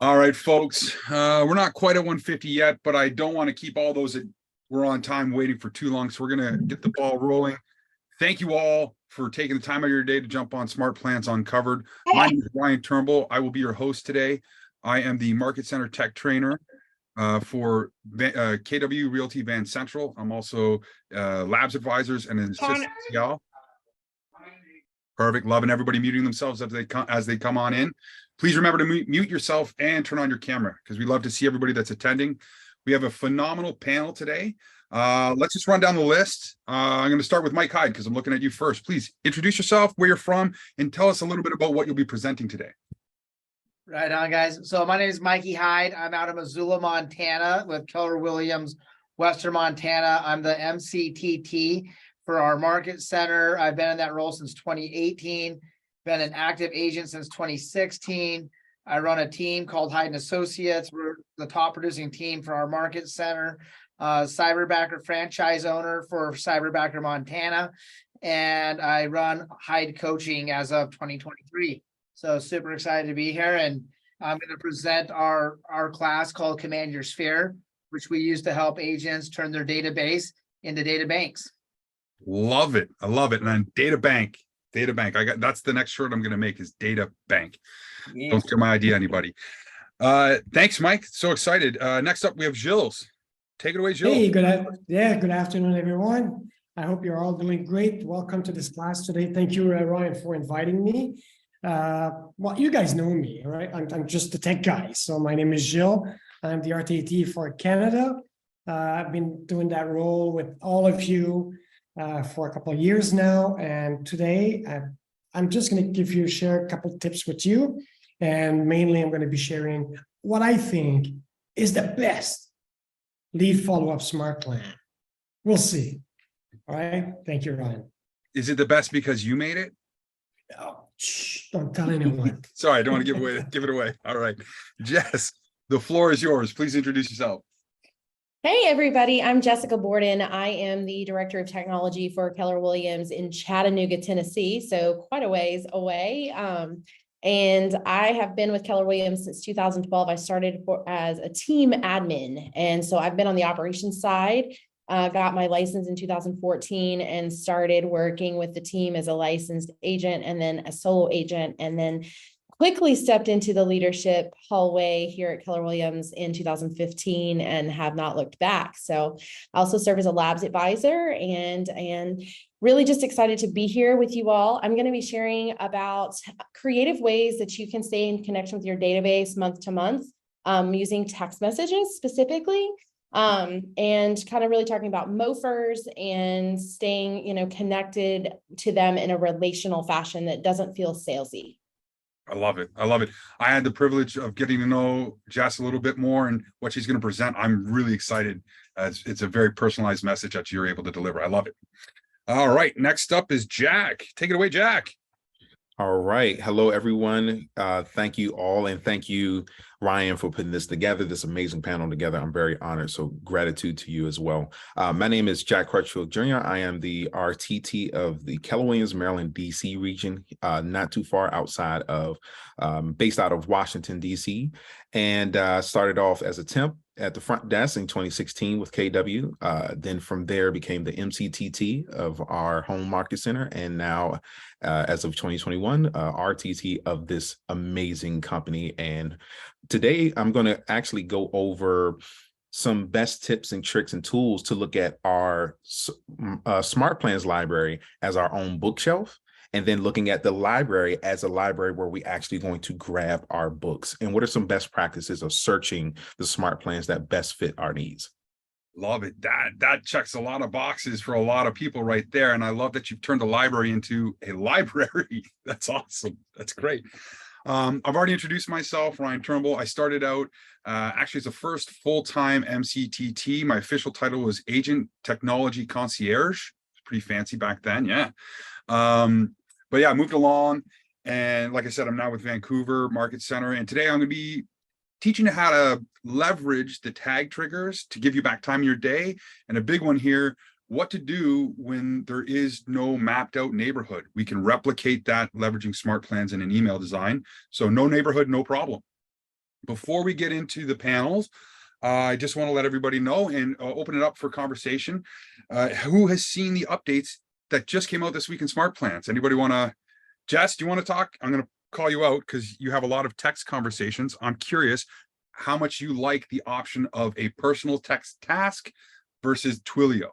All right, folks. We're not quite at 150 yet, but I don't want to keep all those that were on time waiting for too long. So we're going to get the ball rolling. Thank you all for taking the time out of your day to jump on SmartPlans Uncovered. My name is Ryan Turnbull. I will be your host today. I am the Market Center Tech Trainer for KW Realty Van Central. I'm also Labs Advisors and an assistant CL. Perfect. Loving everybody muting themselves as they come on in. Please remember to mute yourself and turn on your camera because we love to see everybody that's attending. We have a phenomenal panel today. Let's just run down the list. I'm going to start with Mike Hyde because I'm looking at you first. Please introduce yourself, where you're from, and tell us a little bit about what you'll be presenting today. Right on, guys. So my name is Mikey Hyde. I'm out of Missoula, Montana with Keller Williams, Western Montana. I'm the MCTT for our market center. I've been in that role since 2018, been an active agent since 2016. I run a team called Hyde and Associates. We're the top producing team for our market center, cyberbacker franchise owner for Cyberbacker Montana. And I run Hyde coaching as of 2023. So super excited to be here. And I'm going to present our class called Command Your Sphere, which we use to help agents turn their database into data banks. Love it. I love it. And then data bank. That's the next shirt I'm going to make is data bank. Yeah. Don't steal my idea, anybody. Thanks, Mike. So excited. Next up, we have Gilles. Take it away, Gilles. Hey, good afternoon, everyone. I hope you're all doing great. Welcome to this class today. Thank you, Ryan, for inviting me. Well, you guys know me, right? I'm just the tech guy. So my name is Gilles. I'm the RTT for Canada. I've been doing that role with all of you for a couple of years now. And today I'm just going to share a couple of tips with you. And mainly I'm going to be sharing what I think is the best lead follow-up smart plan. We'll see. All right. Thank you, Ryan. Is it the best because you made it? Oh, shh, don't tell anyone. Sorry, I don't want to give it away. All right. Jess, the floor is yours. Please introduce yourself. Hey, everybody. I'm Jessica Borden. I am the Director of Technology for Keller Williams in Chattanooga, Tennessee, so quite a ways away. And I have been with Keller Williams since 2012. I started as a team admin, and so I've been on the operations side. Got my license in 2014 and started working with the team as a licensed agent and then a solo agent, and then quickly stepped into the leadership hallway here at Keller Williams in 2015 and have not looked back. So I also serve as a labs advisor and really just excited to be here with you all. I'm going to be sharing about creative ways that you can stay in connection with your database month to month using text messages specifically. And kind of really talking about MOFers and staying, connected to them in a relational fashion that doesn't feel salesy. I love it. I had the privilege of getting to know Jess a little bit more and what she's going to present. I'm really excited. It's a very personalized message that you're able to deliver. I love it. All right. Next up is Jack. Take it away, Jack. All right. Hello, everyone. Thank you all. And thank you, Ryan, for putting this together, this amazing panel together. I'm very honored. So gratitude to you as well. My name is Jack Crutchfield Jr. I am the RTT of the Keller Williams, Maryland, DC region, not too far outside of, based out of Washington, DC, and started off as a temp at the front desk in 2016 with KW. Then from there became the MCTT of our home market center. And now, as of 2021, RTT of this amazing company. And today I'm going to actually go over some best tips and tricks and tools to look at our SmartPlans library as our own bookshelf. And then looking at the library as a library where we actually going to grab our books. And what are some best practices of searching the smart plans that best fit our needs? Love it. That checks a lot of boxes for a lot of people right there. And I love that you've turned the library into a library. That's awesome. That's great. I've already introduced myself, Ryan Turnbull. I started out actually as a first full-time MCTT. My official title was Agent Technology Concierge. It's pretty fancy back then. Yeah. But yeah, I moved along, and like I said, I'm now with Vancouver Market Center, and today I'm going to be teaching you how to leverage the tag triggers to give you back time in your day, and a big one here, what to do when there is no mapped out neighborhood. We can replicate that leveraging SmartPlans in an email design. So no neighborhood, no problem. Before we get into the panels, I just want to let everybody know and open it up for conversation. Who has seen the updates that just came out this week in SmartPlans? Anybody want to, Jess, do you want to talk? I'm going to call you out because you have a lot of text conversations. I'm curious how much you like the option of a personal text task versus Twilio.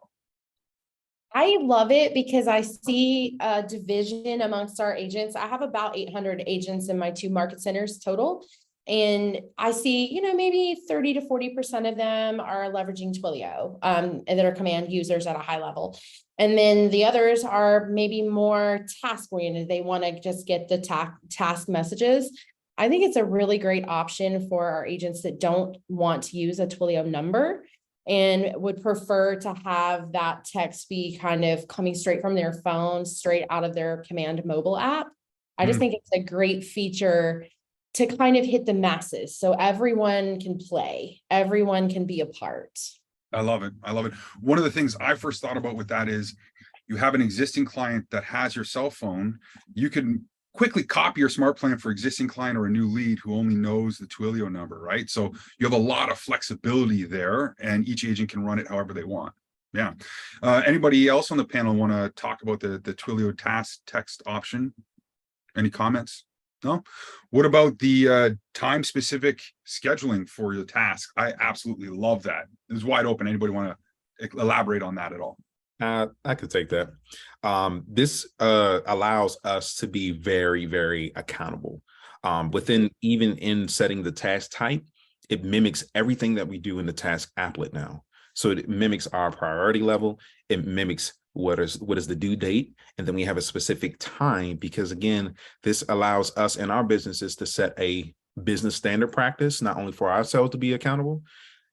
I love it because I see a division amongst our agents. I have about 800 agents in my 2 market centers total. And I see, maybe 30 to 40% of them are leveraging Twilio, and that are command users at a high level. And then the others are maybe more task oriented. They want to just get the task messages. I think it's a really great option for our agents that don't want to use a Twilio number and would prefer to have that text be kind of coming straight from their phone, straight out of their command mobile app. I just think it's a great feature to kind of hit the masses. So everyone can play, everyone can be a part. I love it. I love it. One of the things I first thought about with that is you have an existing client that has your cell phone. You can quickly copy your smart plan for existing client or a new lead who only knows the Twilio number, right? So you have a lot of flexibility there and each agent can run it however they want. Yeah. Anybody else on the panel want to talk about the Twilio task text option? Any comments? No? What about the time specific scheduling for your task? I absolutely love that. It was wide open. Anybody want to elaborate on that at all? I could take that. This allows us to be very, very accountable. Even in setting the task type, it mimics everything that we do in the task applet now. So it mimics our priority level. It mimics what is the due date. And then we have a specific time, because again, this allows us and our businesses to set a business standard practice, not only for ourselves to be accountable,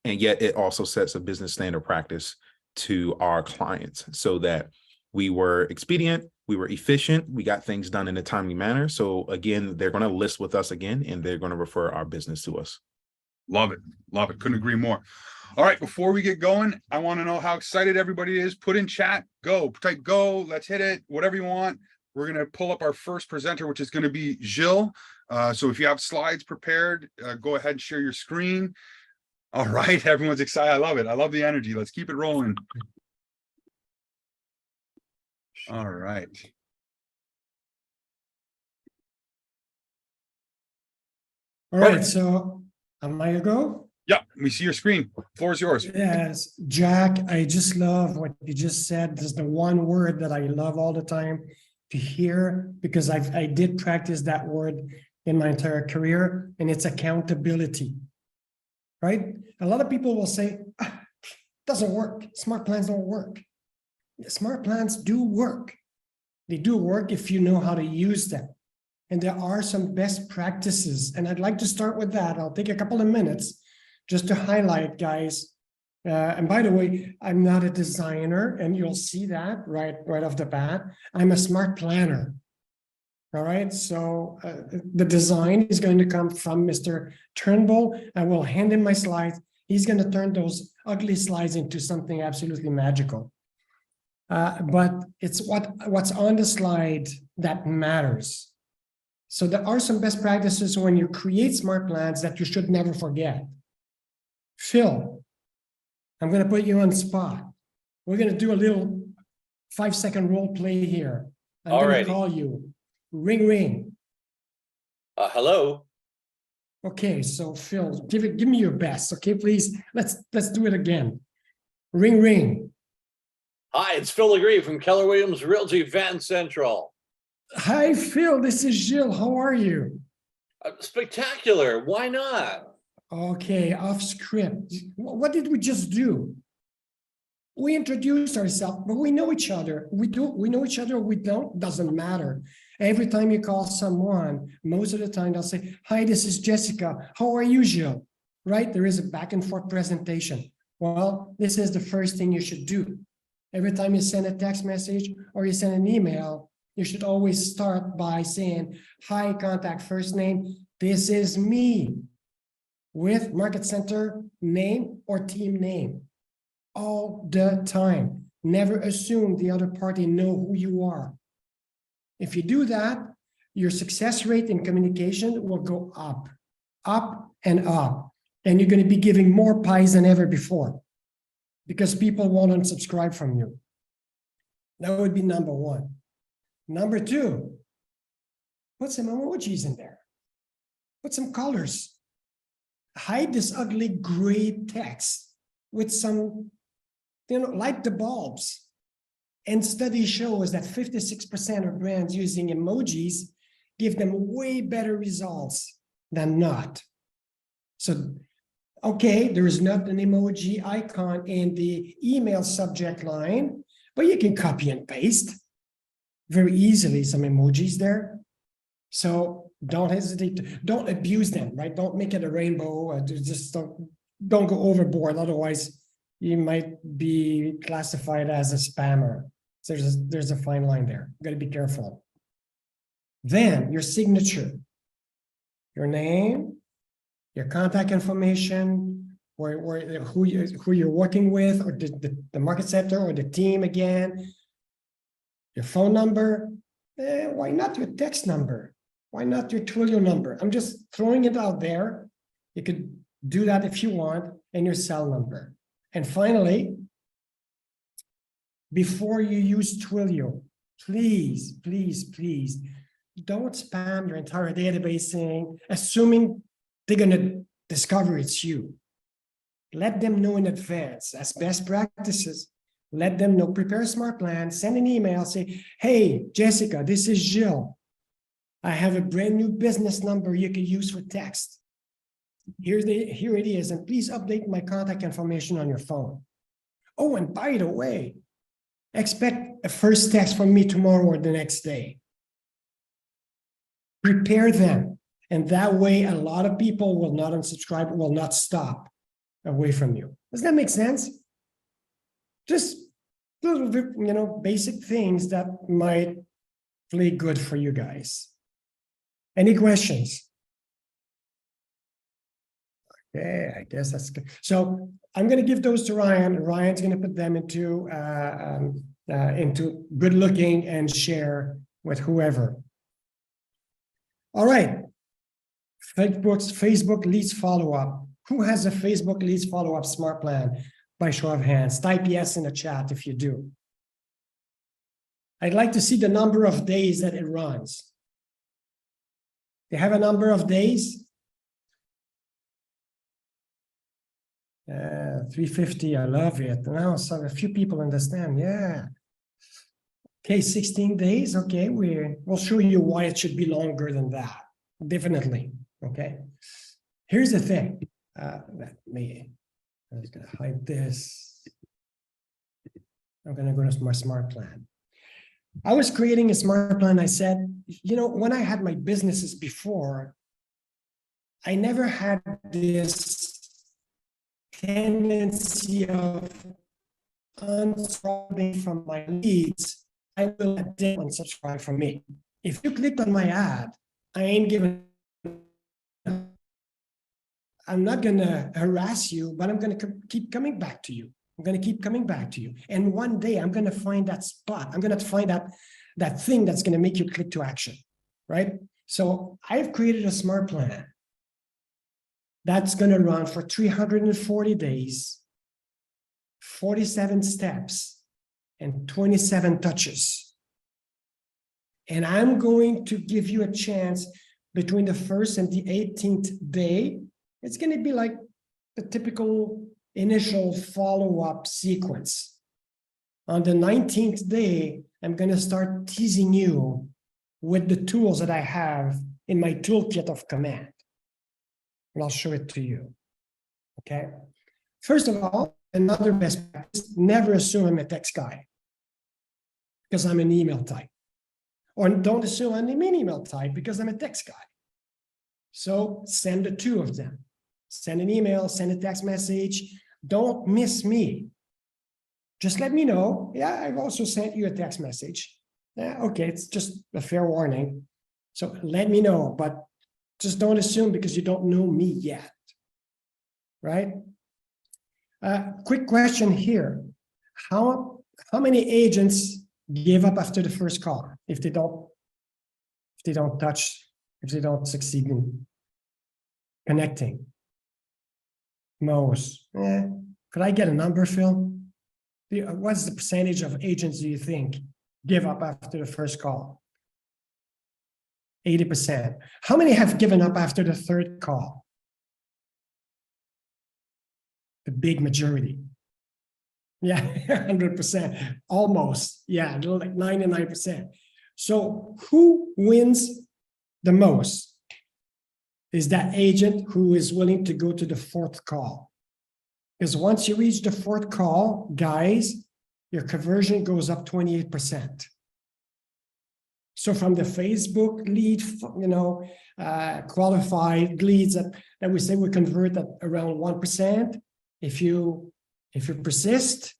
and yet it also sets a business standard practice to our clients so that we were expedient, we were efficient, we got things done in a timely manner. So again, they're going to list with us again, and they're going to refer our business to us. Love it. Love it. Couldn't agree more. All right, before we get going, I want to know how excited everybody is. Put in chat, go, type go, let's hit it, whatever you want. We're going to pull up our first presenter, which is going to be Gilles. So if you have slides prepared, go ahead and share your screen. All right, everyone's excited. I love it. I love the energy. Let's keep it rolling. All right. All right, so am I a go? Yeah, we see your screen. Floor is yours. Yes, Jack, I just love what you just said. This is the one word that I love all the time to hear, because I did practice that word in my entire career, and it's accountability, right? A lot of people will say, doesn't work. Smart plans don't work. Smart plans do work. They do work if you know how to use them. And there are some best practices. And I'd like to start with that. I'll take a couple of minutes just to highlight, guys. And by the way, I'm not a designer, and you'll see that right off the bat. I'm a smart planner. All right, so the design is going to come from Mr. Turnbull. I will hand him my slides. He's going to turn those ugly slides into something absolutely magical. But it's what's on the slide that matters. So there are some best practices when you create smart plans that you should never forget. Phil, I'm going to put you on the spot. We're going to do a little 5-second role play here. I'm going to call you. Ring, ring. Hello. Okay, so Phil, give me your best. Okay, please. Let's do it again. Ring, ring. Hi, it's Phil Legree from Keller Williams Realty Van Central. Hi, Phil. This is Gilles. How are you? Spectacular. Why not? Okay, off script. What did we just do? We introduced ourselves, but we know each other. We know each other or we don't, doesn't matter. Every time you call someone, most of the time they'll say, hi, this is Jessica. How are you, Gilles? Right? There is a back and forth presentation. Well, this is the first thing you should do. Every time you send a text message or you send an email, you should always start by saying, hi, contact first name. This is me, with market center name or team name. All the time. Never assume the other party know who you are. If you do that, your success rate in communication will go up. up and up. And you're going to be giving more pies than ever before because people won't unsubscribe from you. That would be number one. Number two, put some emojis in there. Put some colors. Hide this ugly gray text with some, light the bulbs. And study shows that 56% of brands using emojis give them way better results than not. So, okay, there is not an emoji icon in the email subject line, but you can copy and paste very easily some emojis there. So don't hesitate, don't abuse them, right? Don't make it a rainbow, just don't go overboard. Otherwise, you might be classified as a spammer. So there's a fine line there. You got to be careful. Then your signature, your name, your contact information, who you're working with, or the market center or the team again, your phone number. Why not your text number? Why not your Twilio number? I'm just throwing it out there. You could do that if you want, and your cell number. And finally, before you use Twilio, please, please, please, don't spam your entire database saying, assuming they're going to discover it's you. Let them know in advance as best practices. Let them know, prepare a smart plan, send an email, say, hey, Jessica, this is Gilles. I have a brand new business number you can use for text. Here it is, and please update my contact information on your phone. Oh, and by the way, expect a first text from me tomorrow or the next day. Prepare them, and that way a lot of people will not unsubscribe, will not stop away from you. Does that make sense? Just little, basic things that might play good for you guys. Any questions? Okay, I guess that's good. So I'm going to give those to Ryan. Ryan's going to put them into good looking and share with whoever. All right. Facebook leads follow-up. Who has a Facebook leads follow-up smart plan? By show of hands. Type yes in the chat if you do. I'd like to see the number of days that it runs. They have a number of days. 350, I love it. Now so a few people understand. Yeah. Okay, 16 days. Okay, we'll show you why it should be longer than that. Definitely. Okay. Here's the thing. I'm just gonna hide this. I'm gonna go to my smart plan. I was creating a smart plan. I said, when I had my businesses before, I never had this tendency of unsubscribing from my leads. I will let them unsubscribe from me. If you clicked on my ad, I ain't giving. I'm not going to harass you, but I'm going to keep coming back to you. I'm going to keep coming back to you. And one day I'm going to find that spot. I'm going to find that thing that's going to make you click to action, right? So I've created a smart plan that's going to run for 340 days, 47 steps, and 27 touches. And I'm going to give you a chance between the 1st and the 18th day. It's going to be like the typical initial follow-up sequence. On the 19th day, I'm going to start teasing you with the tools that I have in my toolkit of command. And I'll show it to you. Okay. First of all, another best practice, never assume I'm a text guy because I'm an email type. Or don't assume I'm an email type because I'm a text guy. So send the two of them. Send an email, send a text message. Don't miss me. Just let me know. Yeah, I've also sent you a text message. Yeah, okay, it's just a fair warning. So let me know, but just don't assume because you don't know me yet, right? Quick question here. How many agents give up after the first call if they don't succeed in? connecting. Most. Could I get a number, Phil? What's the percentage of agents do you think give up after the first call? 80%. How many have given up after the third call? The big majority. Yeah, 100%. Almost. Yeah, like 99%. So who wins the most? Is that agent who is willing to go to the fourth call. Because once you reach the fourth call, guys, your conversion goes up 28%. So from the Facebook lead, qualified leads that we say we convert at around 1%. If you persist,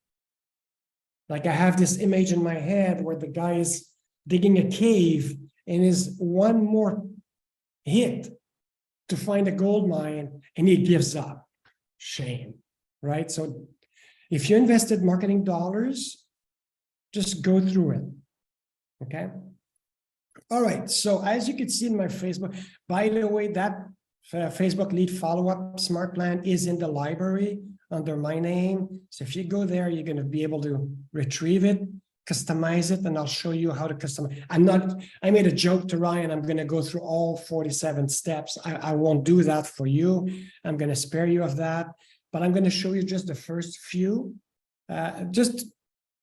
like I have this image in my head where the guy is digging a cave and is one more hit to find a gold mine and he gives up. Shame, right? So if you invested marketing dollars, just go through it, okay? All right, so as you can see in my Facebook, by the way, that Facebook lead follow-up SmartPlan is in the library under my name. So if you go there, you're going to be able to retrieve it, customize it, and I'll show you how to customize. I made a joke to Ryan, I'm going to go through all 47 steps. I won't do that for you. I'm going to spare you of that, but I'm going to show you just the first few, just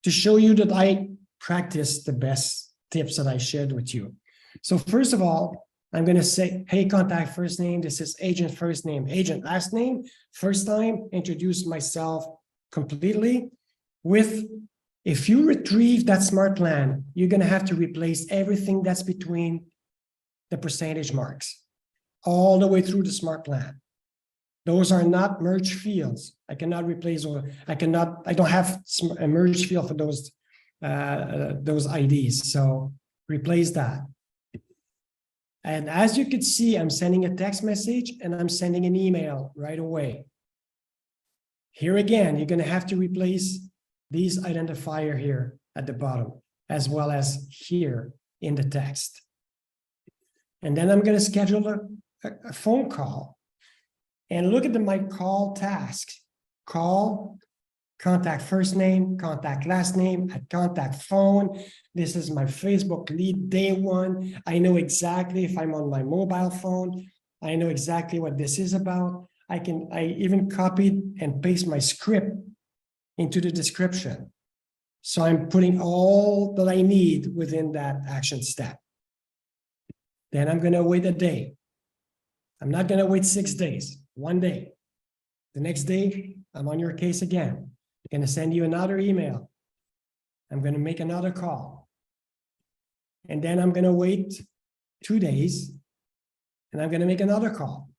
to show you that I practice the best tips that I shared with you. So first of all, I'm going to say, hey, contact first name. This is agent first name, agent last name. First time, introduce myself completely with, if you retrieve that SmartPlan, you're going to have to replace everything that's between the percentage marks all the way through the SmartPlan. Those are not merge fields. I cannot replace, or I don't have a merge field for those IDs. So replace that. And as you can see, I'm sending a text message and I'm sending an email right away. Here again, you're going to have to replace these identifier here at the bottom, as well as here in the text. And then I'm going to schedule a phone call. And look at my call task. Call, contact first name, contact last name, contact phone. This is my Facebook lead day one. I know exactly if I'm on my mobile phone. I know exactly what this is about. I even copied and paste my script into the description. So I'm putting all that I need within that action step. Then I'm going to wait a day. I'm not going to wait 6 days, 1 day. The next day, I'm on your case again. I'm going to send you another email. I'm going to make another call. And then I'm going to wait 2 days and I'm going to make another call.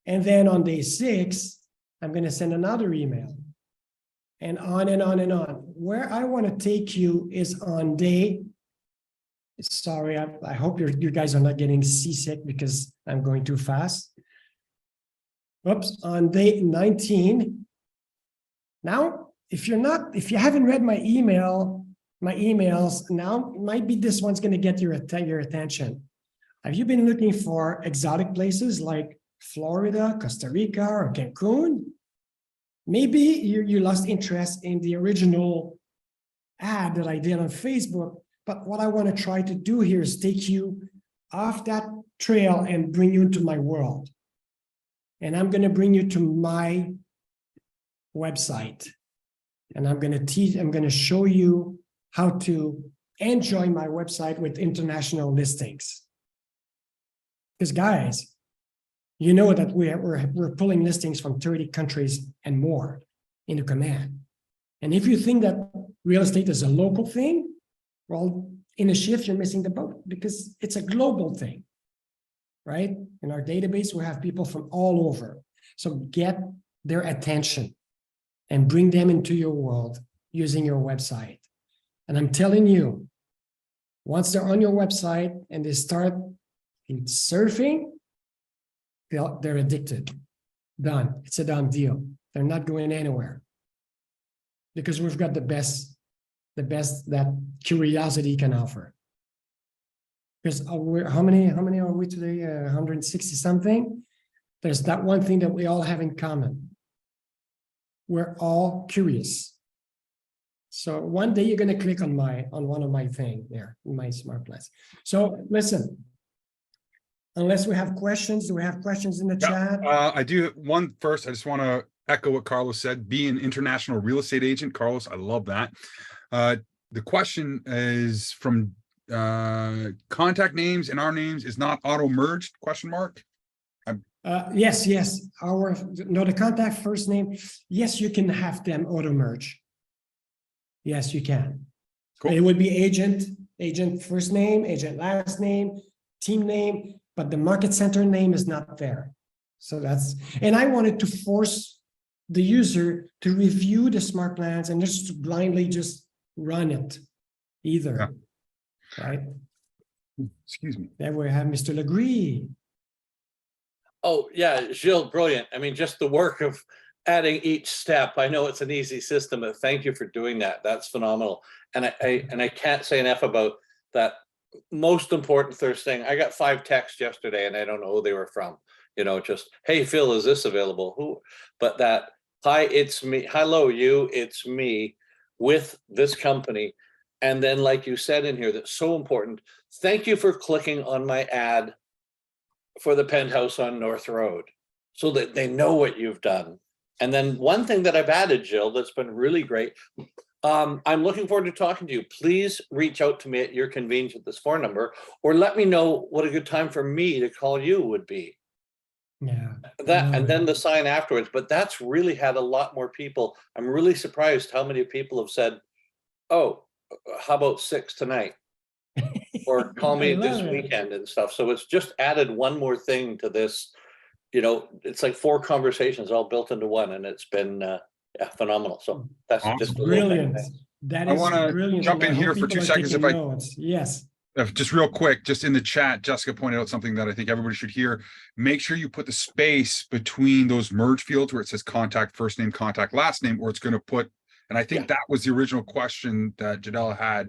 And then on day 6, I'm going to send another email, and on and on and on. Where I want to take you is on day, sorry, I hope you guys are not getting seasick because I'm going too fast. Oops, on day 19. Now, if you haven't read my emails, now might be this one's going to get your attention. Have you been looking for exotic places like Florida, Costa Rica, or Cancun? Maybe you lost interest in the original ad that I did on Facebook, but what I want to try to do here is take you off that trail and bring you into my world. And I'm going to bring you to my website. And I'm going to show you how to enjoy my website with international listings. Because guys, you know that we're pulling listings from 30 countries and more into command. And if you think that real estate is a local thing, well, in a shift, you're missing the boat because it's a global thing, right? In our database, we have people from all over. So get their attention and bring them into your world using your website. And I'm telling you, once they're on your website and they start surfing, they're addicted. Done. It's a done deal. They're not going anywhere because we've got the best that curiosity can offer. Because how many are we today? 160 something. There's that one thing that we all have in common. We're all curious. So one day you're going to click on one of my thing there in my SmartPlans. So listen, unless we have questions, do we have questions in the chat? I do one first. I just want to echo what Carlos said. Be an international real estate agent, Carlos. I love that. The question is from contact names and our names is not auto merged ? Yes. The contact first name. Yes, you can have them auto merge. Yes, you can. Cool. It would be agent first name, agent last name, team name, but the market center name is not there. So and I wanted to force the user to review the SmartPlans and just blindly just run it either. Yeah. Right? Excuse me. There we have Mr. Legree. Oh, yeah, Gilles, brilliant. I mean, just the work of adding each step. I know it's an easy system, but thank you for doing that. That's phenomenal. And I can't say enough about that most important first thing. I got 5 texts yesterday and I don't know who they were from. Just, hey, Phil, is this available? Who? But that, hi, it's me. Hello, you, it's me with this company. And then, like you said in here, that's so important. Thank you for clicking on my ad for the penthouse on North Road so that they know what you've done. And then one thing that I've added, Gilles, that's been really great. I'm looking forward to talking to you. Please reach out to me at your convenience at this phone number, or let me know what a good time for me to call you would be. Yeah. And then the sign afterwards. But that's really had a lot more people. I'm really surprised how many people have said, oh, how about 6 tonight? Or call me this weekend and stuff. So it's just added one more thing to this. It's like 4 conversations all built into one, and it's been phenomenal. So that's Awesome. just Brilliant. That is I want to jump in here for 2 seconds if I yes. Just real quick, just in the chat, Jessica pointed out something that I think everybody should hear. Make sure you put the space between those merge fields where it says contact first name, contact last name, or it's going to put, and I think that was the original question that Janelle had.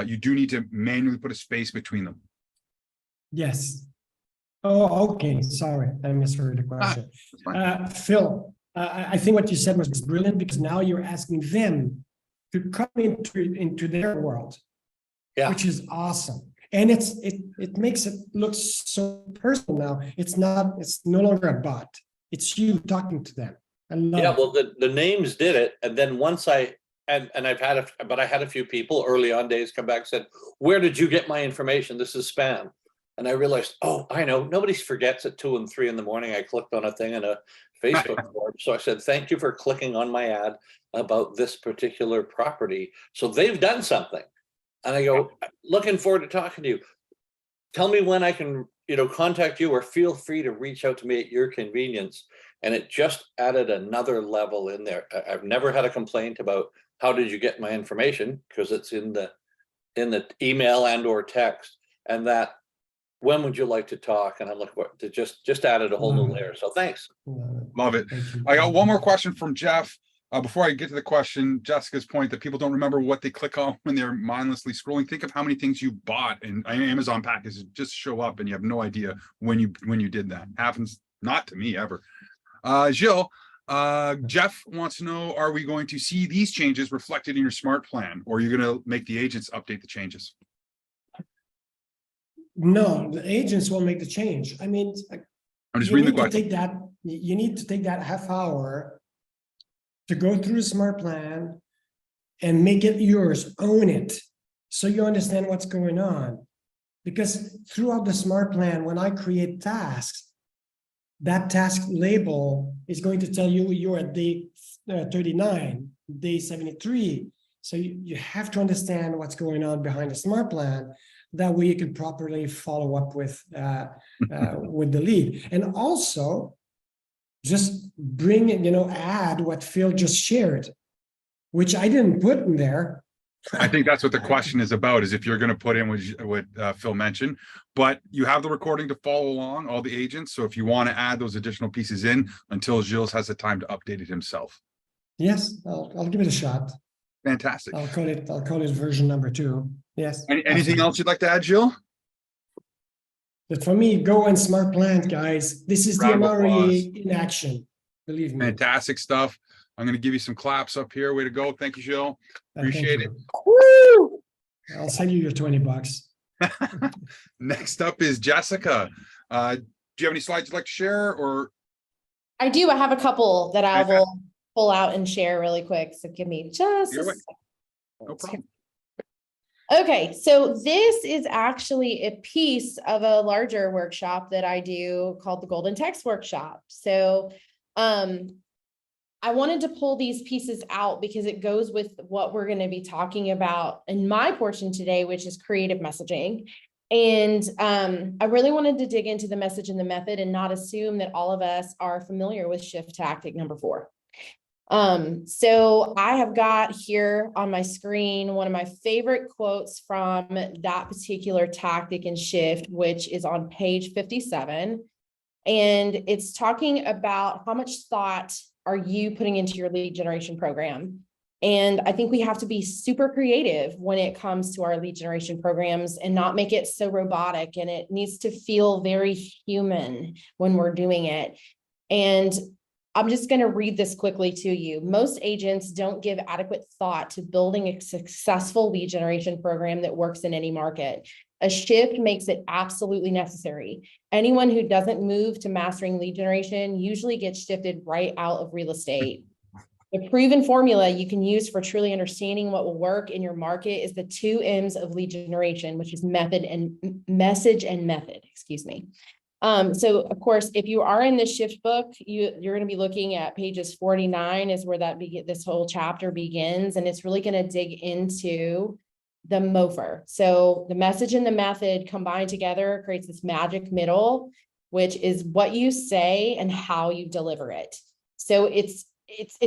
You do need to manually put a space between them. Yes. Oh, okay. Sorry, I misheard the question. Phil, I think what you said was brilliant, because now you're asking them to come into their world, which is awesome. And it makes it look so personal now. It's no longer a bot. It's you talking to them. I love it. Well, the names did it, and then once I had a few people early on days come back and said, where did you get my information? This is spam. And I realized, oh, I know, nobody forgets at 2 and 3 in the morning. I clicked on a thing in a Facebook board. So I said, thank you for clicking on my ad about this particular property. So they've done something. And I go, looking forward to talking to you. Tell me when I can, contact you, or feel free to reach out to me at your convenience. And it just added another level in there. I've never had a complaint about how did you get my information, because it's in the email and or text, and that when would you like to talk? And I'm like, what? It just added a whole new layer. So thanks. Love it. I got one more question from Jeff. Before I get to the question, Jessica's point that people don't remember what they click on when they're mindlessly scrolling. Think of how many things you bought and Amazon packages just show up and you have no idea when you did that. Happens not to me ever. Gilles, Jeff wants to know, are we going to see these changes reflected in your SmartPlan, or are you going to make the agents update the changes? No, the agents will make the change. I mean, I'm just reading the question. You need to take that half hour to go through the SmartPlan and make it yours, own it, so you understand what's going on. Because throughout the SmartPlan, when I create tasks, that task label is going to tell you you're at day 39, day 73. So you have to understand what's going on behind the SmartPlan. That way you can properly follow up with the lead. And also just bring it, add what Phil just shared, which I didn't put in there. I think that's what the question is about, is if you're going to put in what Phil mentioned, but you have the recording to follow along, all the agents. So if you want to add those additional pieces in until Gilles has the time to update it himself. Yes, I'll give it a shot. Fantastic. I'll call it version number 2. Yes. Anything else you'd like to add, Gilles? But for me, go and SmartPlan, guys. This is the Round of MRE in action. Believe me. Fantastic stuff. I'm going to give you some claps up here. Way to go. Thank you, Gilles. Thank Appreciate you. Woo! I'll send you your $20. Next up is Jessica. Do you have any slides you'd like to share, or? I do. I have a couple that I Okay. will pull out and share really quick. So give me just Your a way. second. No problem. Okay, so this is actually a piece of a larger workshop that I do called the Golden Text Workshop. So I wanted to pull these pieces out because it goes with what we're going to be talking about in my portion today, which is creative messaging. And I really wanted to dig into the message and the method and not assume that all of us are familiar with shift tactic number 4. So I have got here on my screen one of my favorite quotes from that particular tactic and shift, which is on page 57. And it's talking about how much thought are you putting into your lead generation program. And I think we have to be super creative when it comes to our lead generation programs and not make it so robotic. And it needs to feel very human when we're doing it. And I'm just going to read this quickly to you. Most agents don't give adequate thought to building a successful lead generation program that works in any market. A shift makes it absolutely necessary. Anyone who doesn't move to mastering lead generation usually gets shifted right out of real estate. The proven formula you can use for truly understanding what will work in your market is the 2 M's of lead generation, which is method and message and method, excuse me. So of course, if you are in this shift book, you're going to be looking at pages 49 is where this whole chapter begins. And it's really going to dig into the MOFR. So the message and the method combined together creates this magic middle, which is what you say and how you deliver it. So it's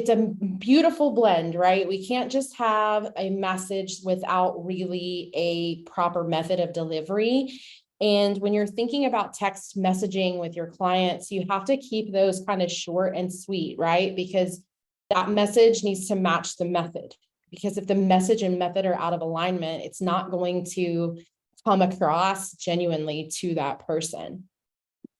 a beautiful blend, right? We can't just have a message without really a proper method of delivery. And when you're thinking about text messaging with your clients, you have to keep those kind of short and sweet, right? Because that message needs to match the method. Because if the message and method are out of alignment, it's not going to come across genuinely to that person.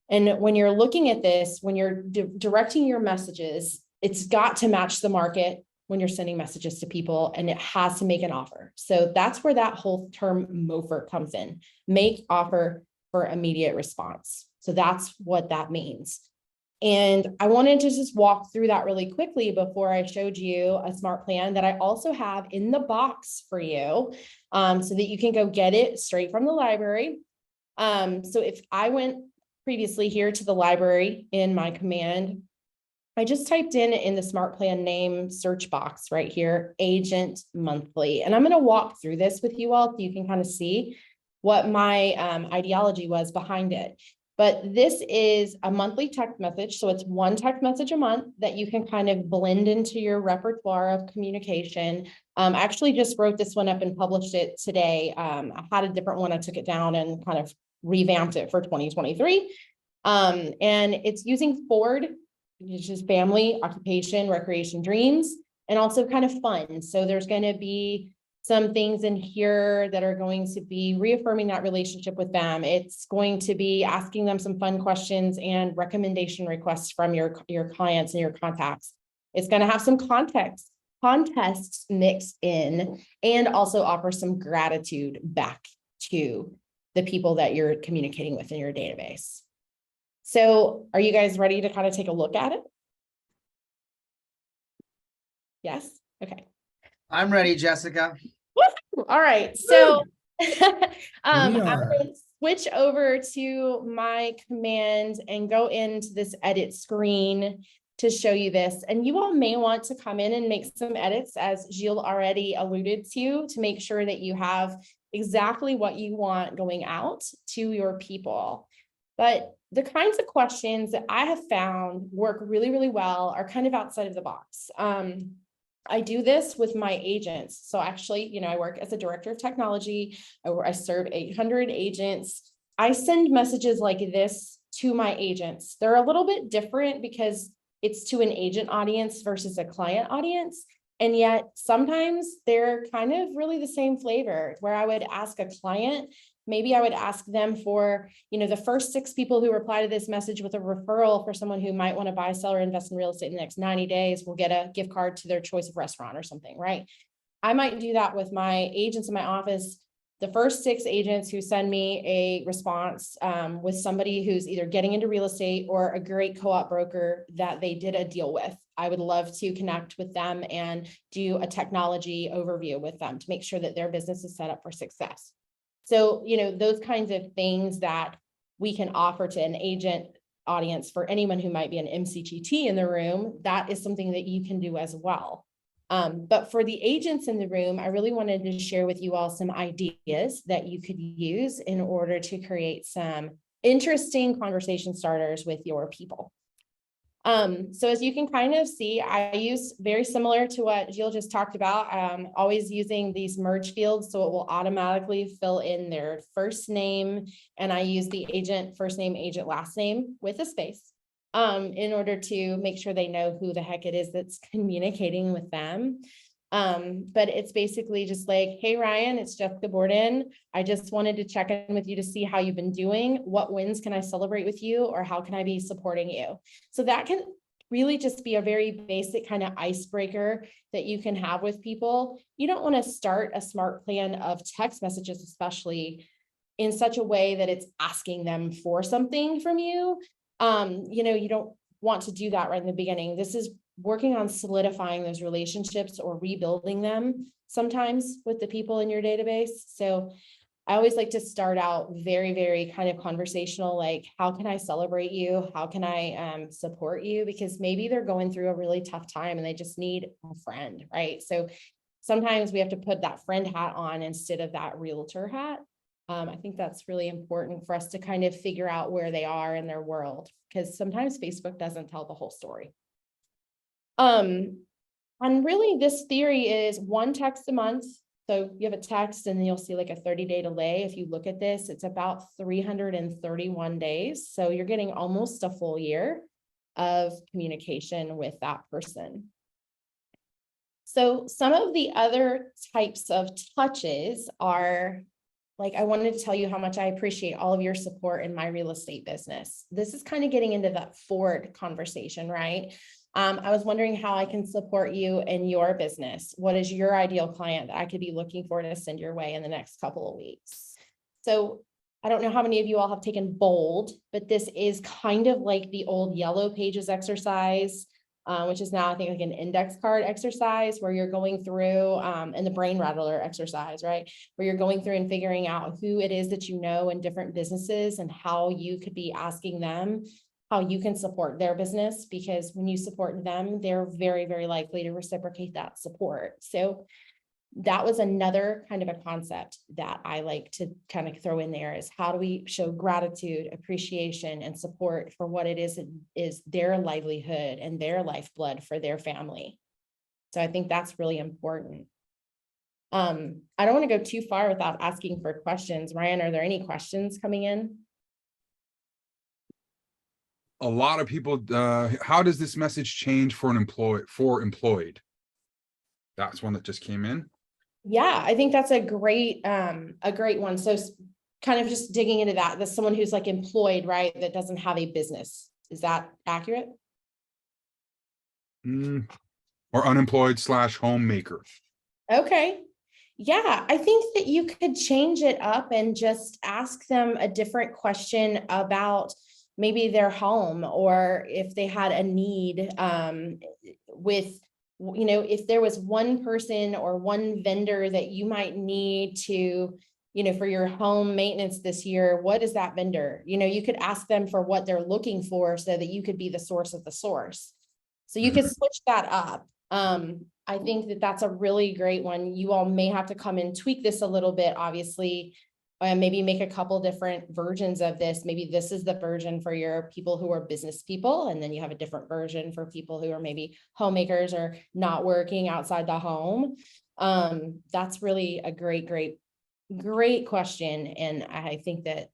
And when you're looking at this, when you're directing your messages, it's got to match the market when you're sending messages to people, and it has to make an offer. So that's where that whole term MOFR comes in. Make offer for immediate response. So that's what that means. And I wanted to just walk through that really quickly before I showed you a smart plan that I also have in the box for you, so that you can go get it straight from the library. So if I went previously here to the library in my command, I just typed in the SmartPlan name search box right here, agent monthly. And I'm going to walk through this with you all so you can kind of see what my ideology was behind it. But this is a monthly text message. So it's 1 text message a month that you can kind of blend into your repertoire of communication. I actually just wrote this one up and published it today. I had a different one. I took it down and kind of revamped it for 2023. And it's using Ford, which is family, occupation, recreation, dreams, and also kind of fun. So there's going to be some things in here that are going to be reaffirming that relationship with them. It's going to be asking them some fun questions and recommendation requests from your clients and your contacts. It's going to have some contests mixed in, and also offer some gratitude back to the people that you're communicating with in your database. So are you guys ready to kind of take a look at it? Yes? Okay. I'm ready, Jessica. Woo! All right. So I'm We are. going to switch over to my command and go into this edit screen to show you this. And you all may want to come in and make some edits, as Gilles already alluded to make sure that you have exactly what you want going out to your people. But the kinds of questions that I have found work really, really well are kind of outside of the box. I do this with my agents. So actually, I work as a director of technology. I serve 800 agents. I send messages like this to my agents. They're a little bit different because it's to an agent audience versus a client audience. And yet sometimes they're kind of really the same flavor, where I would ask a client maybe I would ask them for, the first 6 people who reply to this message with a referral for someone who might want to buy, sell, or invest in real estate in the next 90 days will get a gift card to their choice of restaurant or something, right? I might do that with my agents in my office. The first 6 agents who send me a response with somebody who's either getting into real estate or a great co-op broker that they did a deal with, I would love to connect with them and do a technology overview with them to make sure that their business is set up for success. So, those kinds of things that we can offer to an agent audience for anyone who might be an MCTT in the room, that is something that you can do as well. But for the agents in the room, I really wanted to share with you all some ideas that you could use in order to create some interesting conversation starters with your people. So as you can kind of see, I use very similar to what Gilles just talked about, always using these merge fields, so it will automatically fill in their first name, and I use the agent first name, agent last name with a space. In order to make sure they know who the heck it is that's communicating with them. But it's basically just like, hey, Ryan, it's Jessica Borden. I just wanted to check in with you to see how you've been doing. What wins can I celebrate with you, or how can I be supporting you? So that can really just be a very basic kind of icebreaker that you can have with people. You don't want to start a smart plan of text messages, especially in such a way that it's asking them for something from you. You don't want to do that right in the beginning. This is working on solidifying those relationships or rebuilding them sometimes with the people in your database. So I always like to start out very, very kind of conversational, like, how can I celebrate you? How can I support you? Because maybe they're going through a really tough time and they just need a friend, right? So sometimes we have to put that friend hat on instead of that realtor hat. I think that's really important for us to kind of figure out where they are in their world, because sometimes Facebook doesn't tell the whole story. And really this theory is 1 text a month. So you have a text and then you'll see like a 30-day delay. If you look at this, it's about 331 days. So you're getting almost a full year of communication with that person. So some of the other types of touches are, like, I wanted to tell you how much I appreciate all of your support in my real estate business. This is kind of getting into that forward conversation, right? I was wondering how I can support you in your business. What is your ideal client that I could be looking for to send your way in the next couple of weeks? So I don't know how many of you all have taken bold, but this is kind of like the old yellow pages exercise, which is now, I think, like an index card exercise where you're going through, and the brain rattler exercise, right? Where you're going through and figuring out who it is that you know in different businesses and how you could be asking them how you can support their business, because when you support them, they're very, very likely to reciprocate that support. So that was another kind of a concept that I like to kind of throw in there, is how do we show gratitude, appreciation, and support for what it is their livelihood and their lifeblood for their family. So I think that's really important. I don't want to go too far without asking for questions. Ryan, are there any questions coming in? A lot of people, how does this message change for employed? That's one that just came in. Yeah, I think that's a great one. So kind of just digging into that, that's someone who's like employed, right? That doesn't have a business. Is that accurate? Or unemployed / homemaker. Okay. Yeah, I think that you could change it up and just ask them a different question about maybe their home, or if they had a need with, if there was one person or one vendor that you might need to, for your home maintenance this year, what is that vendor? You could ask them for what they're looking for so that you could be the source of the source. So you could switch that up. I think that that's a really great one. You all may have to come and tweak this a little bit, obviously, maybe make a couple different versions of this. Maybe this is the version for your people who are business people, and then you have a different version for people who are maybe homemakers or not working outside the home. That's really a great question. And I think that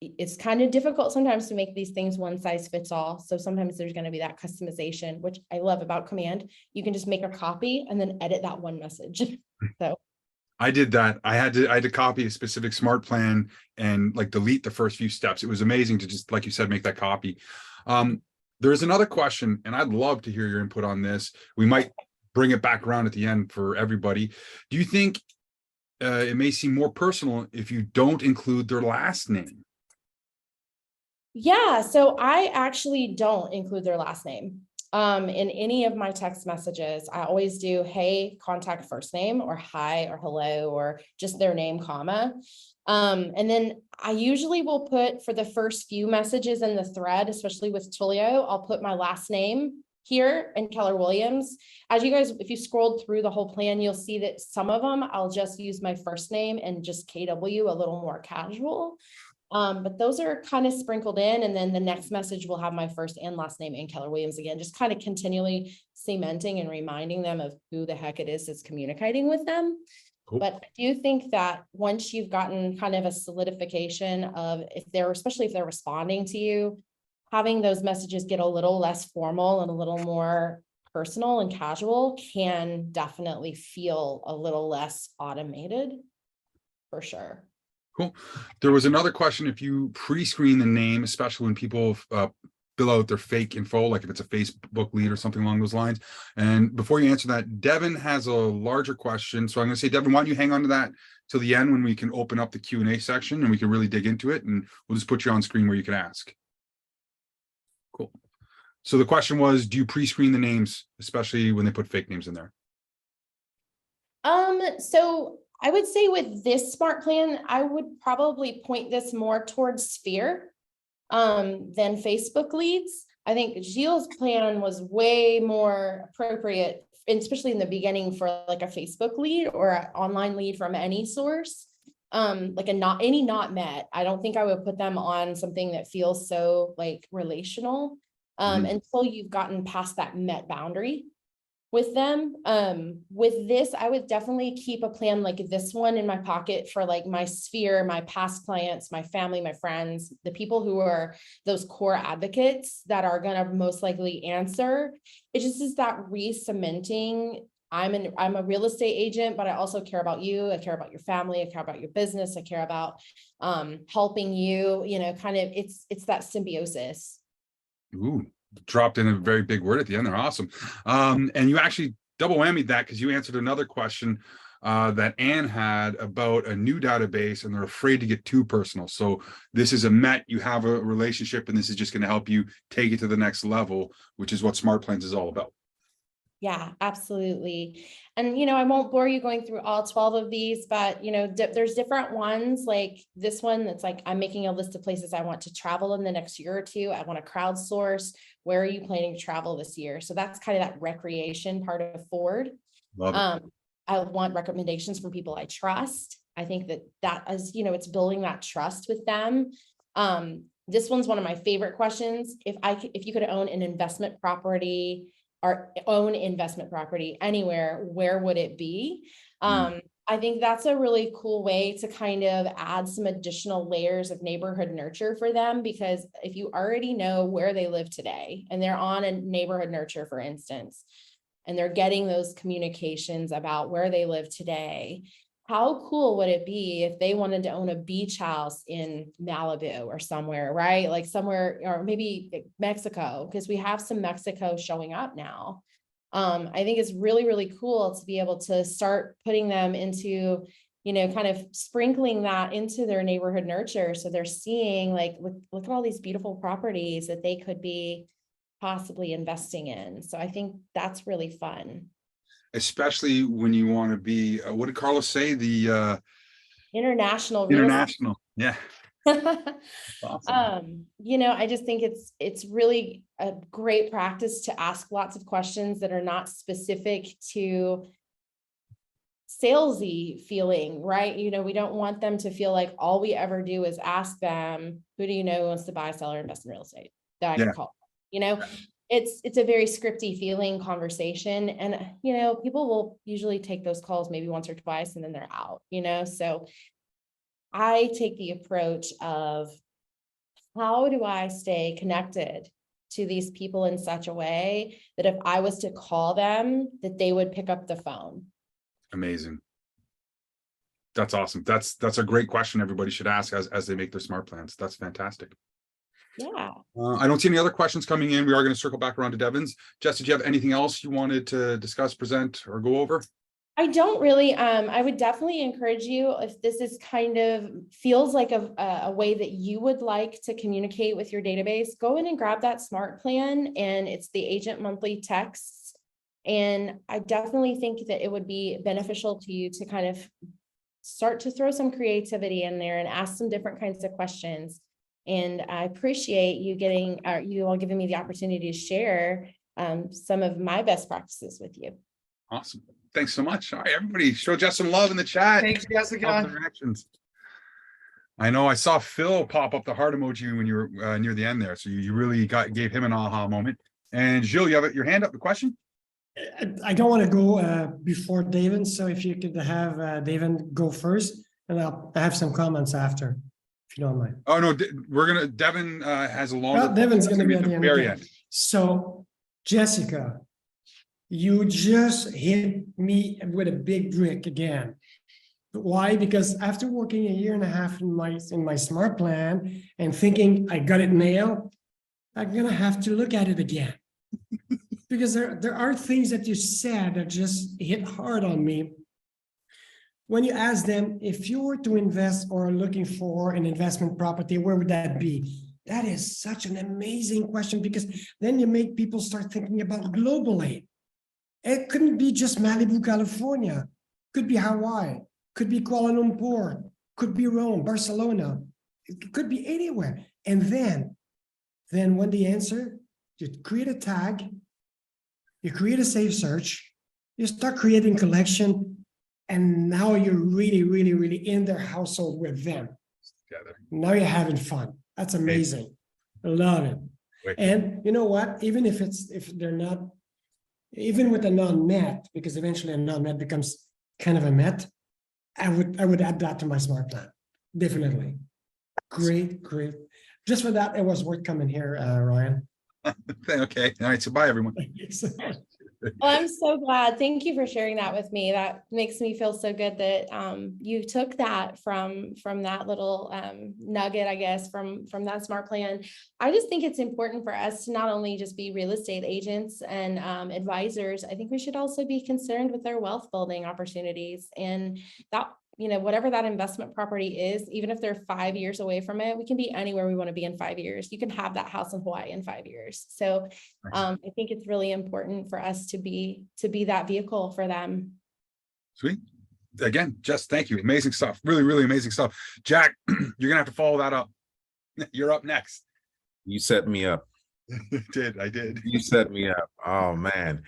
it's kind of difficult sometimes to make these things one size fits all. So sometimes there's going to be that customization, which I love about Command. You can just make a copy and then edit that one message. So I did that. I had to copy a specific smart plan and like delete the first few steps. It was amazing to just, like you said, make that copy. There's another question, and I'd love to hear your input on this. We might bring it back around at the end for everybody. Do you think it may seem more personal if you don't include their last name? Yeah, so I actually don't include their last name. In any of my text messages, I always do, hey, contact first name, or hi, or hello, or just their name, comma. And then I usually will put, for the first few messages in the thread, especially with Tulio, I'll put my last name here and Keller Williams. As you guys, if you scrolled through the whole plan, you'll see that some of them I'll just use my first name and just KW, a little more casual. But those are kind of sprinkled in, and then the next message will have my first and last name and Keller Williams again, just kind of continually cementing and reminding them of who the heck it is that's communicating with them. Cool. But I do think that once you've gotten kind of a solidification of if they're, especially if they're responding to you, having those messages get a little less formal and a little more personal and casual can definitely feel a little less automated, for sure. Cool. There was another question. If you pre-screen the name, especially when people fill out their fake info, like if it's a Facebook lead or something along those lines. And before you answer that, Devin has a larger question. So I'm going to say, Devin, why don't you hang on to that till the end when we can open up the Q&A section and we can really dig into it, and we'll just put you on screen where you can ask. Cool. So the question was, do you pre-screen the names, especially when they put fake names in there? So I would say with this smart plan, I would probably point this more towards Sphere than Facebook leads. I think Gilles' plan was way more appropriate, especially in the beginning, for like a Facebook lead or an online lead from any source. Like not met. I don't think I would put them on something that feels so like relational until you've gotten past that met boundary with them. With this, I would definitely keep a plan like this one in my pocket for like my Sphere, my past clients, my family, my friends, the people who are those core advocates that are going to most likely answer. It just is that re-cementing. I'm a real estate agent, but I also care about you. I care about your family. I care about your business. I care about helping you, kind of it's that symbiosis. Ooh, dropped in a very big word at the end. They're awesome. And you actually double whammied that because you answered another question that Anne had about a new database, and they're afraid to get too personal. So this is a met, you have a relationship, and this is just going to help you take it to the next level, which is what SmartPlans is all about. Yeah, absolutely. And, I won't bore you going through all 12 of these, but, there's different ones like this one that's like, I'm making a list of places I want to travel in the next year or two. I want to crowdsource. Where are you planning to travel this year? So that's kind of that recreation part of Ford. Love it. I want recommendations from people I trust. I think that is, it's building that trust with them. This one's one of my favorite questions. If you could own an investment property or own investment property anywhere, where would it be? I think that's a really cool way to kind of add some additional layers of neighborhood nurture for them, because if you already know where they live today and they're on a neighborhood nurture, for instance, and they're getting those communications about where they live today, how cool would it be if they wanted to own a beach house in Malibu or somewhere, right? Like somewhere, or maybe Mexico, because we have some Mexico showing up now. I think it's really, really cool to be able to start putting them into, kind of sprinkling that into their neighborhood nurture. So they're seeing like, look at all these beautiful properties that they could be possibly investing in. So I think that's really fun. Especially when you want to be, what did Carlos say? The International. Real international. Yeah. Awesome. I just think it's really a great practice to ask lots of questions that are not specific to salesy feeling, right? We don't want them to feel like all we ever do is ask them, who do you know who wants to buy, sell, or invest in real estate that I can call, It's a very scripty feeling conversation. And, people will usually take those calls maybe once or twice and then they're out, so I take the approach of how do I stay connected to these people in such a way that if I was to call them, that they would pick up the phone. Amazing. That's awesome. That's a great question everybody should ask as they make their smart plans. That's fantastic. Yeah. I don't see any other questions coming in. We are going to circle back around to Devon's. Jess, did you have anything else you wanted to discuss, present, or go over? I don't really, I would definitely encourage you, if this is kind of feels like a way that you would like to communicate with your database, go in and grab that SmartPlan, and it's the agent monthly texts. And I definitely think that it would be beneficial to you to kind of start to throw some creativity in there and ask some different kinds of questions. And I appreciate you you all giving me the opportunity to share some of my best practices with you. Awesome. Thanks so much. All right, everybody, show Jess some love in the chat. Thanks, Love Jessica. the reactions. I know I saw Phil pop up the heart emoji when you were near the end there, so you really gave him an aha moment. And Gilles, you have your hand up. The question? I don't want to go before David, so if you could have David go first, and I have some comments after, if you don't mind. Oh no, Devon has a longer. Well, Devon's going to be at the very end. So, Jessica, you just hit me with a big brick again. Why? Because after working a year and a half in my smart plan and thinking I got it nailed, I'm gonna have to look at it again. Because there are things that you said that just hit hard on me. When you ask them, if you were to invest or are looking for an investment property, where would that be? That is such an amazing question, because then you make people start thinking about globally. It couldn't be just Malibu, California. Could be Hawaii, could be Kuala Lumpur, could be Rome, Barcelona. It could be anywhere. And then when the answer, you create a tag, you create a safe search, you start creating collection, and now you're really, really, really in their household with them. Together. Now you're having fun. That's amazing. I love it. Wait. And you know what? Even if they're not, even with a non-met, because eventually a non-met becomes kind of a met, I would add that to my smart plan. Definitely. Great. Just for that, it was worth coming here, Ryan. Okay. All right. So bye, everyone. Well, I'm so glad. Thank you for sharing that with me. That makes me feel so good that you took that from that little nugget, I guess, from that smart plan. I just think it's important for us to not only just be real estate agents and advisors. I think we should also be concerned with their wealth building opportunities, and that, whatever that investment property is, even if they're 5 years away from it, we can be anywhere we want to be in 5 years. You can have that house in Hawaii in 5 years. So I think it's really important for us to be that vehicle for them. Sweet. Again, Jess, thank you. Amazing stuff. Really, really amazing stuff. Jack, you're gonna have to follow that up. You're up next. You set me up. I did. You set me up. Oh man,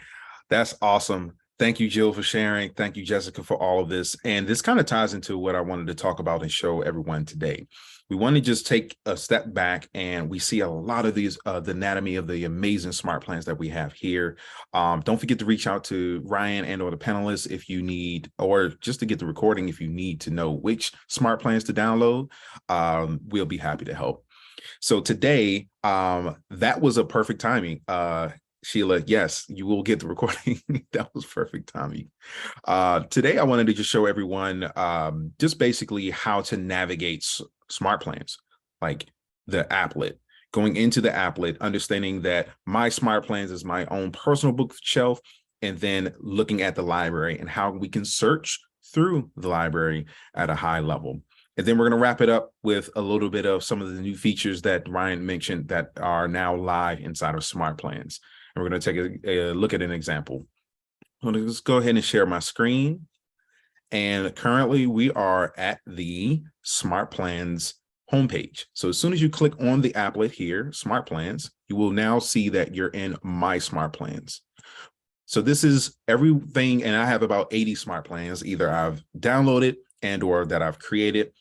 that's awesome. Thank you, Jill, for sharing. Thank you, Jessica, for all of this. And this kind of ties into what I wanted to talk about and show everyone today. We want to just take a step back, and we see a lot of these, the anatomy of the amazing smart plans that we have here. Don't forget to reach out to Ryan and or the panelists if you need, or just to get the recording if you need to know which smart plans to download. We'll be happy to help. So today, that was a perfect timing. Sheila, yes, you will get the recording. That was perfect timing. Today, I wanted to just show everyone just basically how to navigate smart plans, like the applet. Going into the applet, understanding that my smart plans is my own personal bookshelf, and then looking at the library and how we can search through the library at a high level. And then we're going to wrap it up with a little bit of some of the new features that Ryan mentioned that are now live inside of smart plans. And we're going to take a look at an example. I'm going to just go ahead and share my screen. And currently we are at the Smart Plans homepage. So as soon as you click on the applet here, Smart Plans, you will now see that you're in My Smart Plans. So this is everything, and I have about 80 smart plans, either I've downloaded and or that I've created.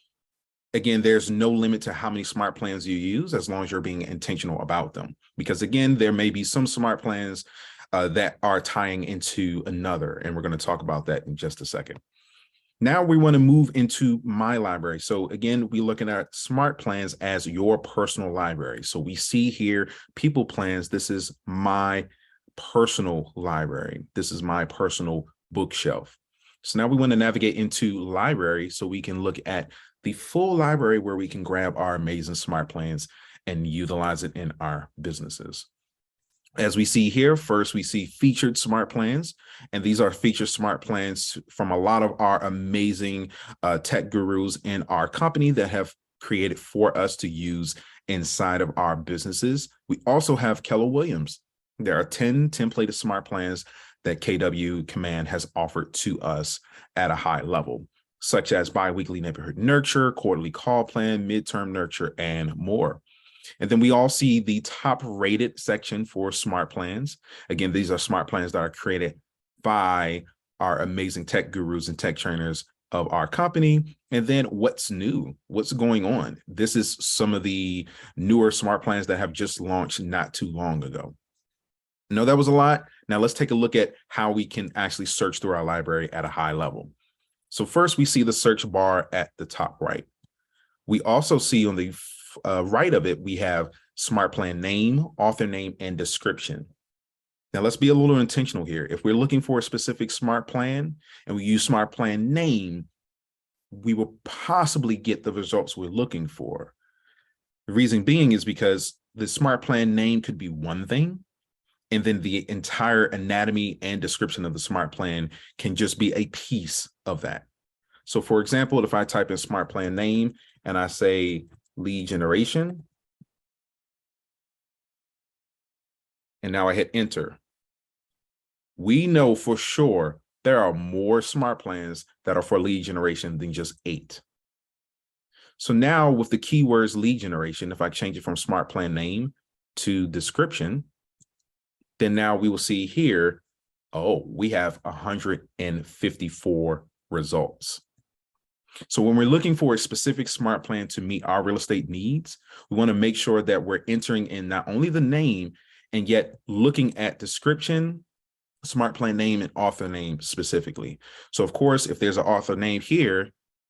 Again, there's no limit to how many smart plans you use as long as you're being intentional about them. Because again, there may be some smart plans that are tying into another, and we're going to talk about that in just a second. Now we want to move into my library. So again, we're looking at smart plans as your personal library. So we see here people plans. This is my personal library. This is my personal bookshelf. So now we want to navigate into library so we can look at the full library where we can grab our amazing smart plans and utilize it in our businesses. As we see here, first we see featured smart plans, and these are featured smart plans from a lot of our amazing tech gurus in our company that have created for us to use inside of our businesses. We also have Keller Williams. There are 10 templated smart plans that KW Command has offered to us at a high level, such as biweekly neighborhood nurture, quarterly call plan, midterm nurture, and more. And then we all see the top rated section for smart plans. Again, these are smart plans that are created by our amazing tech gurus and tech trainers of our company. And then what's new, what's going on. This is some of the newer smart plans that have just launched not too long ago. I know that was a lot. Now let's take a look at how we can actually search through our library at a high level. So first we see the search bar at the top right. We also see on the right of it, we have smart plan name, author name, and description. Now let's be a little intentional here. If we're looking for a specific smart plan and we use smart plan name, we will possibly get the results we're looking for. The reason being is because the smart plan name could be one thing, and then the entire anatomy and description of the smart plan can just be a piece of that. So for example, if I type in smart plan name and I say lead generation, and now I hit enter, we know for sure there are more smart plans that are for lead generation than just 8. So now with the keywords lead generation, if I change it from smart plan name to description, then now we will see here, oh, we have 154 results. So when we're looking for a specific smart plan to meet our real estate needs, we want to make sure that we're entering in not only the name and yet looking at description, smart plan name, and author name specifically. So of course, if there's an author name here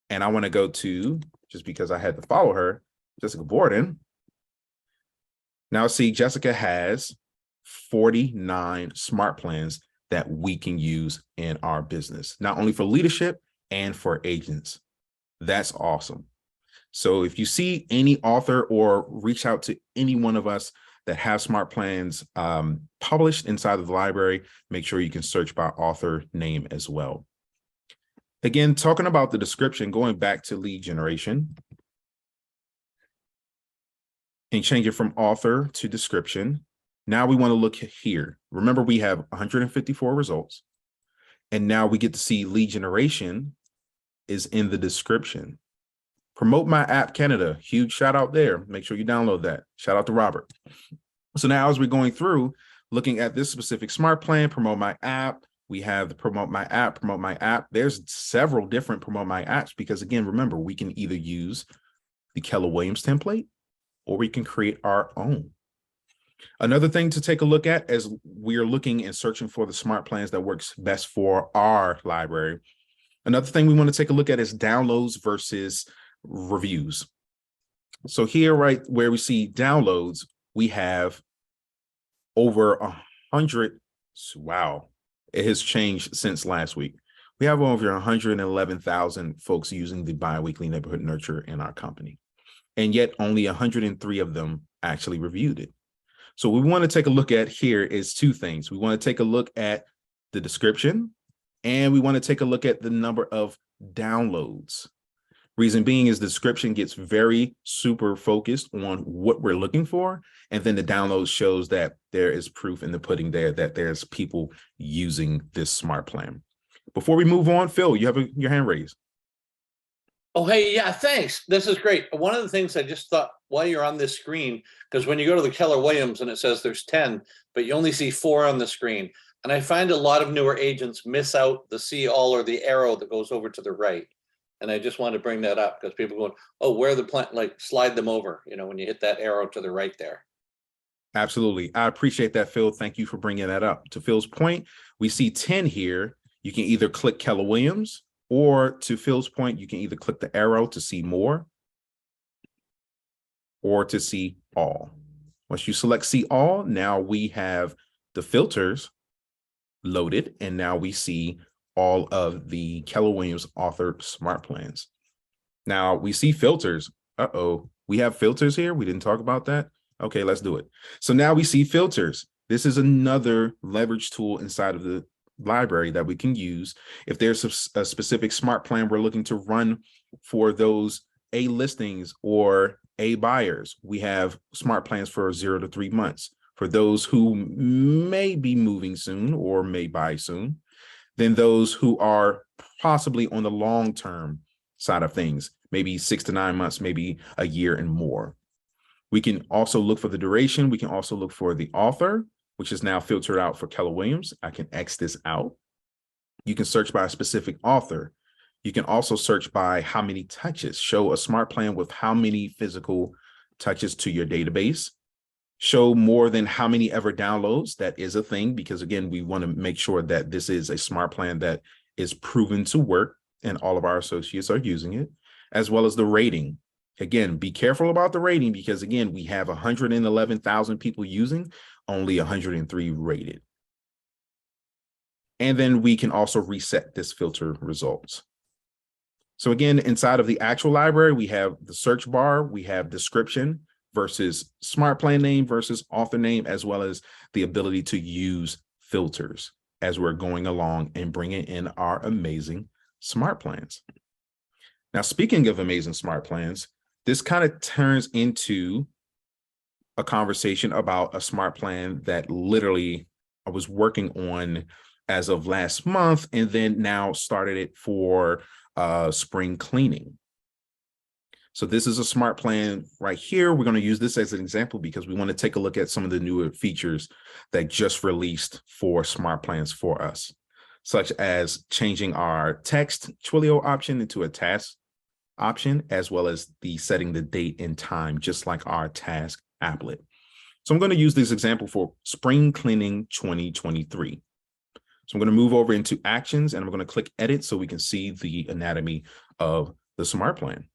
and I want to go to, just because I had to follow her, Jessica Borden. Now see, Jessica has 49 smart plans that we can use in our business, not only for leadership and for agents. That's awesome. So if you see any author or reach out to any one of us that have smart plans published inside of the library, make sure you can search by author name as well. Again, talking about the description, going back to lead generation and change it from author to description. Now we want to look here. Remember, we have 154 results. And now we get to see lead generation is in the description. Promote My App Canada, huge shout out there. Make sure you download that. Shout out to Robert. So now as we're going through, looking at this specific smart plan, Promote My App, we have the Promote My App, Promote My App. There's several different Promote My Apps because again, remember, we can either use the Keller Williams template or we can create our own. Another thing to take a look at as we are looking and searching for the smart plans that works best for our library. Another thing we want to take a look at is downloads versus reviews. So here, right where we see downloads, we have over 100. Wow, it has changed since last week. We have over 111,000 folks using the biweekly neighborhood nurture in our company. And yet only 103 of them actually reviewed it. So what we want to take a look at here is two things. We want to take a look at the description and we want to take a look at the number of downloads. Reason being is the description gets very super focused on what we're looking for. And then the download shows that there is proof in the pudding there that there's people using this smart plan. Before we move on, Phil, you have your hand raised. Oh, hey, yeah, thanks. This is great. One of the things I just thought while you're on this screen, because when you go to the Keller Williams and it says there's 10, but you only see 4 on the screen. And I find a lot of newer agents miss out the see all or the arrow that goes over to the right. And I just wanted to bring that up because people going, oh, where the plant, like slide them over, you know, when you hit that arrow to the right there. Absolutely. I appreciate that, Phil. Thank you for bringing that up. To Phil's point, we see 10 here. You can either click Keller Williams, or to Phil's point, you can either click the arrow to see more or to see all. Once you select see all, now we have the filters loaded and now we see all of the Keller Williams author smart plans. Now we see filters. Uh-oh, we have filters here. We didn't talk about that. Okay, let's do it. So now we see filters. This is another leverage tool inside of the library that we can use. If there's a specific smart plan we're looking to run for those A listings or A buyers, we have smart plans for 0 to 3 months. For those who may be moving soon or may buy soon, then those who are possibly on the long-term side of things, maybe 6 to 9 months, maybe a year and more. We can also look for the duration. We can also look for the author, which is now filtered out for Keller Williams. I can X this out. You can search by a specific author. You can also search by how many touches. Show a smart plan with how many physical touches to your database. Show more than how many ever downloads. That is a thing, because again, we want to make sure that this is a smart plan that is proven to work and all of our associates are using it, as well as the rating. Again, be careful about the rating, because again, we have 111,000 people using, only 103 rated. And then we can also reset this filter results. So again, inside of the actual library, we have the search bar, we have description versus smart plan name versus author name, as well as the ability to use filters as we're going along and bringing in our amazing smart plans. Now, speaking of amazing smart plans, this kind of turns into a conversation about a smart plan that literally I was working on as of last month, and then now started it for spring cleaning. So this is a smart plan right here. We're going to use this as an example because we want to take a look at some of the newer features that just released for smart plans for us, such as changing our text Twilio option into a task option, as well as the setting the date and time, just like our task applet. So I'm going to use this example for spring cleaning 2023. So I'm going to move over into actions and I'm going to click edit so we can see the anatomy of the smart plan.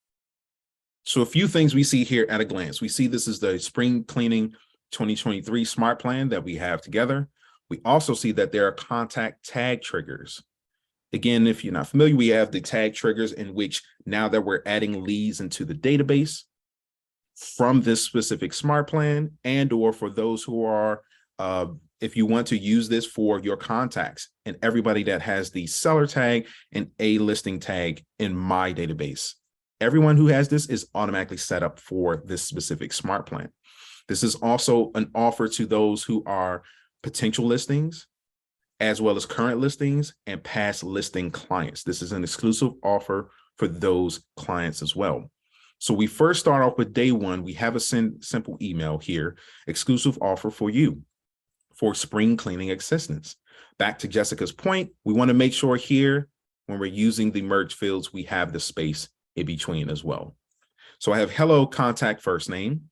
So a few things we see here at a glance. We see this is the spring cleaning 2023 smart plan that we have together. We also see that there are contact tag triggers. Again, if you're not familiar, we have the tag triggers in which now that we're adding leads into the database from this specific smart plan, and or for those who are, if you want to use this for your contacts and everybody that has the seller tag and a listing tag in my database. Everyone who has this is automatically set up for this specific smart plan. This is also an offer to those who are potential listings, as well as current listings and past listing clients. This is an exclusive offer for those clients as well. So we first start off with day one. We have a simple email here, exclusive offer for you for spring cleaning assistance. Back to Jessica's point, we want to make sure here when we're using the merge fields, we have the space in between as well. So I have hello contact first name.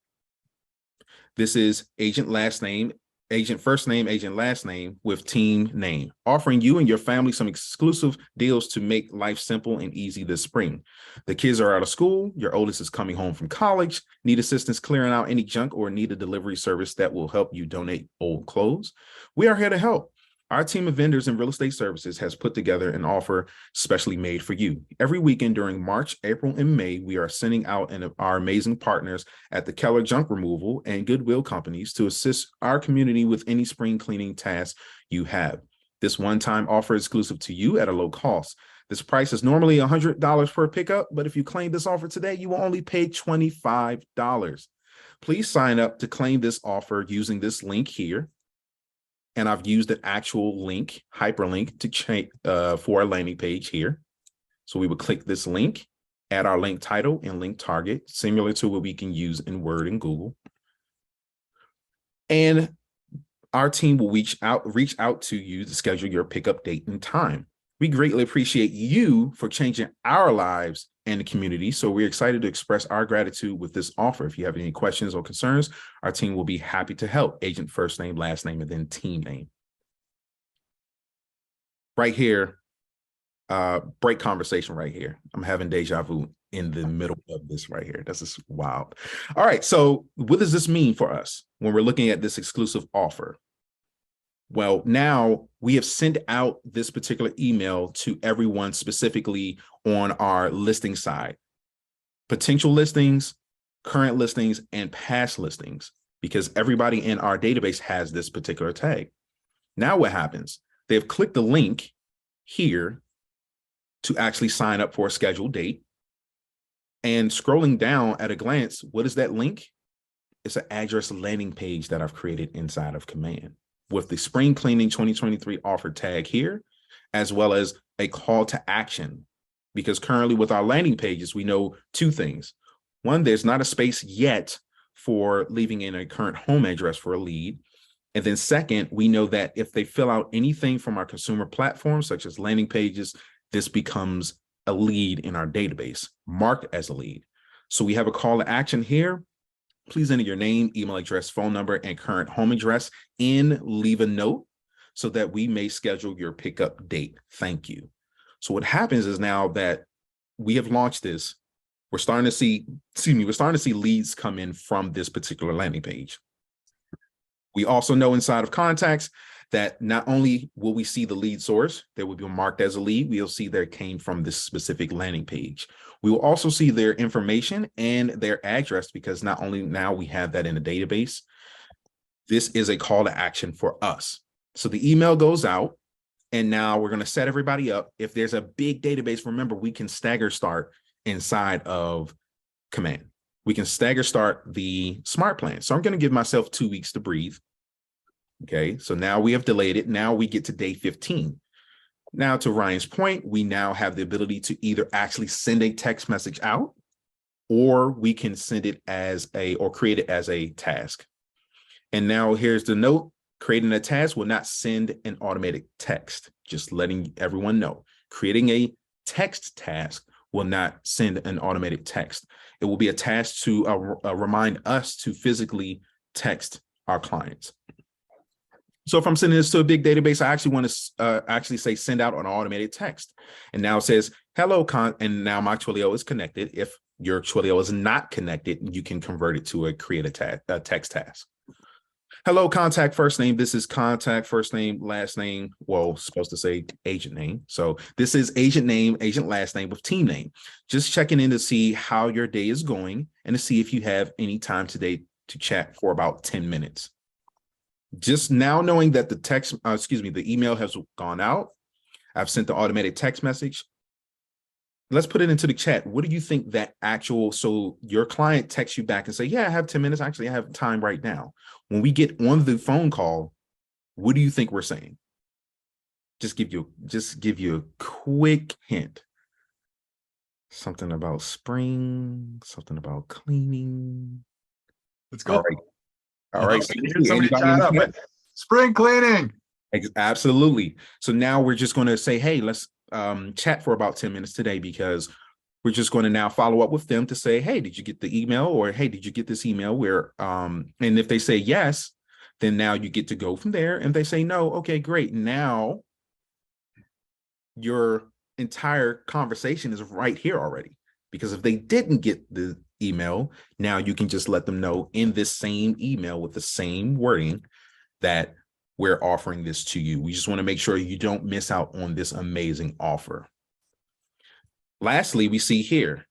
This is agent last name, agent first name, agent last name with team name, offering you and your family some exclusive deals to make life simple and easy this spring. The kids are out of school. Your oldest is coming home from college, need assistance clearing out any junk, or need a delivery service that will help you donate old clothes. We are here to help. Our team of vendors and real estate services has put together an offer specially made for you. Every weekend during March, April, and May, we are sending out our amazing partners at the Keller Junk Removal and Goodwill companies to assist our community with any spring cleaning tasks you have. This one-time offer is exclusive to you at a low cost. This price is normally $100 per pickup, but if you claim this offer today, you will only pay $25. Please sign up to claim this offer using this link here. And I've used an actual link, hyperlink, to change for our landing page here. So we would click this link, add our link title and link target, similar to what we can use in Word and Google. And our team will reach out to you to schedule your pickup date and time. We greatly appreciate you for changing our lives and the community. So we're excited to express our gratitude with this offer. If you have any questions or concerns, our team will be happy to help. Agent first name, last name, and then team name. Right here, break conversation right here. I'm having deja vu in the middle of this right here. This is wild. All right, so what does this mean for us when we're looking at this exclusive offer? Well, now we have sent out this particular email to everyone specifically on our listing side, potential listings, current listings, and past listings, because everybody in our database has this particular tag. Now what happens? They've clicked the link here to actually sign up for a scheduled date. And scrolling down at a glance, what is that link? It's an address landing page that I've created inside of Command with the Spring Cleaning 2023 offer tag here, as well as a call to action. Because currently with our landing pages, we know two things. One, there's not a space yet for leaving in a current home address for a lead. And then second, we know that if they fill out anything from our consumer platforms, such as landing pages, this becomes a lead in our database, marked as a lead. So we have a call to action here. Please enter your name, email address, phone number, and current home address, and leave a note so that we may schedule your pickup date. Thank you. So what happens is now that we have launched this, we're starting to see leads come in from this particular landing page. We also know inside of contacts that not only will we see the lead source that will be marked as a lead, we'll see that it came from this specific landing page. We will also see their information and their address, because not only now we have that in a database, this is a call to action for us. So the email goes out, and now we're going to set everybody up. If there's a big database, remember, we can stagger start inside of Command. We can stagger start the SmartPlan. So I'm going to give myself 2 weeks to breathe. Okay, so now we have delayed it. Now we get to day 15. Now, to Ryan's point, we now have the ability to either actually send a text message out, or we can send it as or create it as a task. And now here's the note: creating a task will not send an automated text. Just letting everyone know, creating a text task will not send an automated text. It will be a task to remind us to physically text our clients. So if I'm sending this to a big database, I actually want to actually say send out an automated text. And now it says, hello, and now my Twilio is connected. If your Twilio is not connected, you can convert it to create a text task. Hello, contact first name. This is contact first name, last name. Well, supposed to say agent name. So this is agent name, agent last name with team name. Just checking in to see how your day is going and to see if you have any time today to chat for about 10 minutes. Just now knowing that the email has gone out, I've sent the automated text message. Let's put it into the chat. What do you think that so your client texts you back and say, yeah, I have 10 minutes. Actually, I have time right now. When we get on the phone call, what do you think we're saying? Just give you a quick hint. Something about spring, something about cleaning. Let's go. All right. Somebody chat up. Spring cleaning. Absolutely. So now we're just going to say, hey, let's chat for about 10 minutes today, because we're just going to now follow up with them to say, hey, did you get the email? Or, hey, did you get this email? And if they say yes, then now you get to go from there. And they say no, okay, great. Now your entire conversation is right here already, because if they didn't get the email, now you can just let them know in this same email with the same wording that we're offering this to you. We just want to make sure you don't miss out on this amazing offer. Lastly, we see here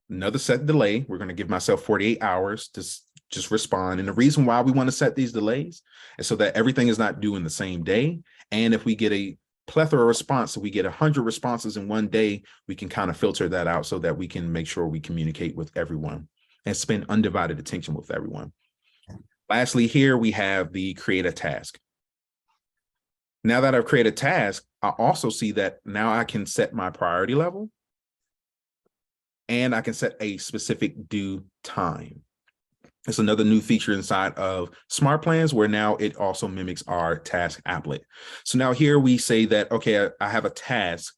another set delay. We're going to give myself 48 hours to just respond. And the reason why we want to set these delays is so that everything is not due in the same day. And if we get a plethora response, so we get 100 responses in one day, we can kind of filter that out so that we can make sure we communicate with everyone and spend undivided attention with everyone. Lastly, here we have the create a task. Now that I've created a task, I also see that now I can set my priority level, and I can set a specific due time. It's another new feature inside of SmartPlans, where now it also mimics our task applet. So now here we say that, okay, I have a task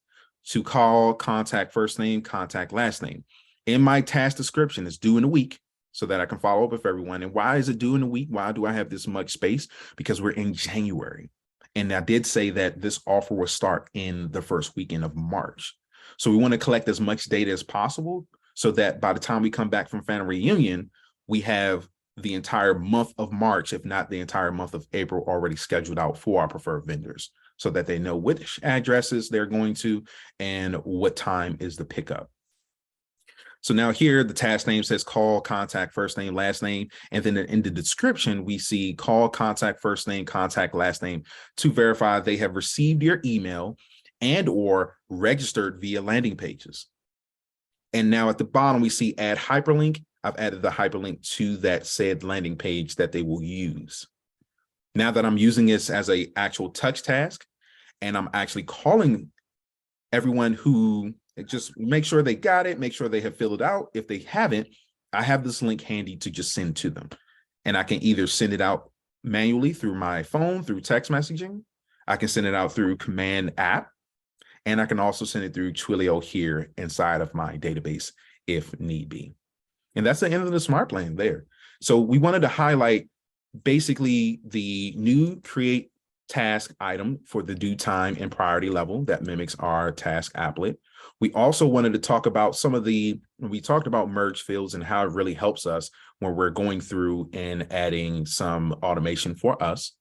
to call contact first name, contact last name. In my task description, it's due in a week, so that I can follow up with everyone. And why is it due in a week? Why do I have this much space? Because we're in January. And I did say that this offer will start in the first weekend of March. So we want to collect as much data as possible so that by the time we come back from family reunion, we have the entire month of March, if not the entire month of April, already scheduled out for our preferred vendors so that they know which addresses they're going to and what time is the pickup. So now here, the task name says call, contact, first name, last name. And then in the description, we see call, contact, first name, contact, last name to verify they have received your email and or registered via landing pages. And now at the bottom, we see add hyperlink. I've added the hyperlink to that said landing page that they will use. Now that I'm using this as an actual touch task, and I'm actually calling everyone who just make sure they got it, make sure they have filled it out. If they haven't, I have this link handy to just send to them. And I can either send it out manually through my phone, through text messaging. I can send it out through Command app. And I can also send it through Twilio here inside of my database if need be. And that's the end of the SmartPlan there. So we wanted to highlight basically the new create task item for the due time and priority level that mimics our task applet. We also wanted to talk about we talked about merge fields and how it really helps us when we're going through and adding some automation for us.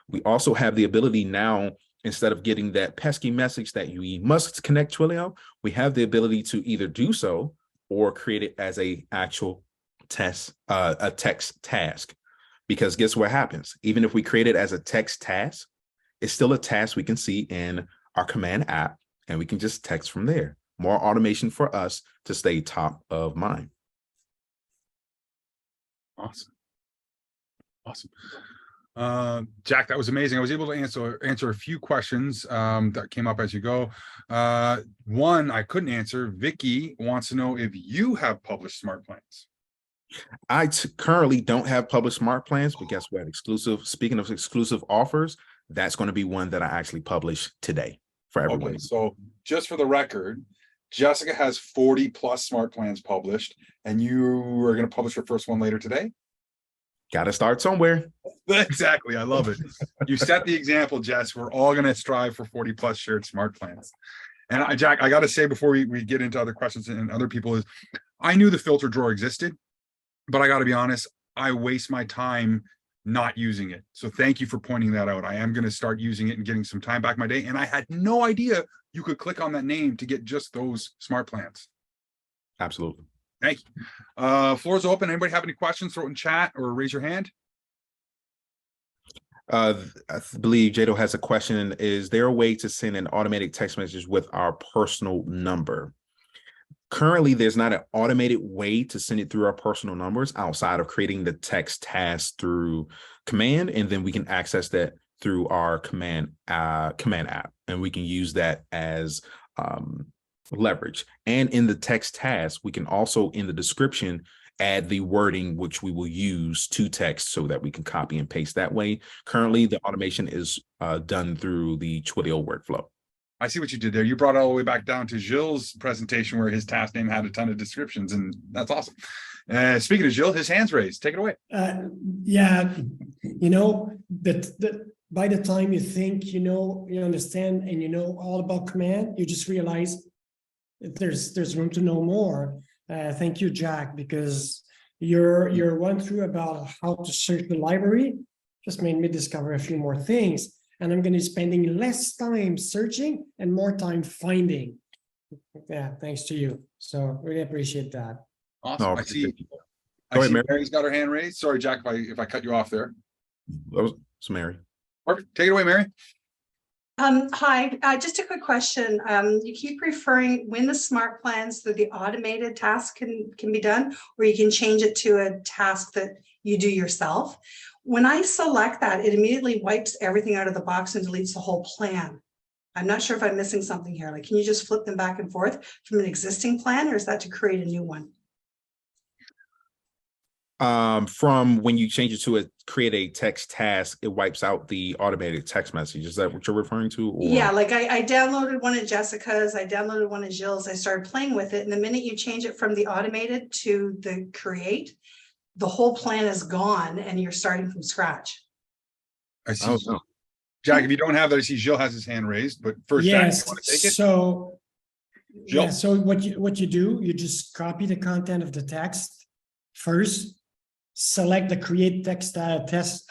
We also have the ability now, instead of getting that pesky message that you must connect Twilio, we have the ability to either do so or create it as a actual text task. Because guess what happens? Even if we create it as a text task, it's still a task we can see in our command app, and we can just text from there. More automation for us to stay top of mind. Awesome. Jack, that was amazing. I was able to answer a few questions that came up as you go. One I couldn't answer. Vicky wants to know if you have published smart plans. I currently don't have published smart plans, but guess what? Speaking of exclusive offers, that's going to be one that I actually publish today for everyone. Okay, so just for the record, Jessica has 40 plus smart plans published, and you are going to publish your first one later today. Got to start somewhere. Exactly. I love it. You set the example, Jess. We're all going to strive for 40 plus shared smart plans. And Jack, I got to say before we get into other questions and other people is, I knew the filter drawer existed, but I got to be honest, I waste my time not using it. So thank you for pointing that out. I am going to start using it and getting some time back my day. And I had no idea you could click on that name to get just those smart plans. Absolutely. Thank you. Floor's open. Anybody have any questions? Throw it in chat or raise your hand. I believe Jado has a question. Is there a way to send an automated text message with our personal number? Currently, there's not an automated way to send it through our personal numbers outside of creating the text task through command, and then we can access that through our command app, and we can use that as leverage. And in the text task, we can also in the description add the wording which we will use to text so that we can copy and paste that way. Currently, the automation is done through the Twilio workflow. I see what you did there. You brought it all the way back down to Gilles' presentation where his task name had a ton of descriptions, and that's awesome. Speaking of Gilles, his hand's raised. Take it away. Yeah, by the time you think, you understand, and you know all about command, you just realize that there's room to know more. Thank you, Jack, because your run through about how to search the library just made me discover a few more things. And I'm going to be spending less time searching and more time finding. Yeah, thanks to you. So really appreciate that. Awesome. No, I see Mary. Mary's got her hand raised. Sorry, Jack, if I cut you off there. That was Mary. Perfect. Take it away, Mary. Hi, just a quick question. You keep referring when the smart plans that the automated task can be done, or you can change it to a task that you do yourself. When I select that, it immediately wipes everything out of the box and deletes the whole plan. I'm not sure if I'm missing something here. Like, can you just flip them back and forth from an existing plan, or is that to create a new one? From when you change it to create a text task, it wipes out the automated text message. Is that what you're referring to? Or? Yeah, like I downloaded one of Jessica's, I downloaded one of Gilles', I started playing with it. And the minute you change it from the automated to the create, the whole plan is gone and you're starting from scratch. I see. Oh, no. Jack, if you don't have that, I see Gilles has his hand raised, but first, Yes, Jack, you want to take it? so Gilles? yeah, so what you do, you just copy the content of the text first, select the create text text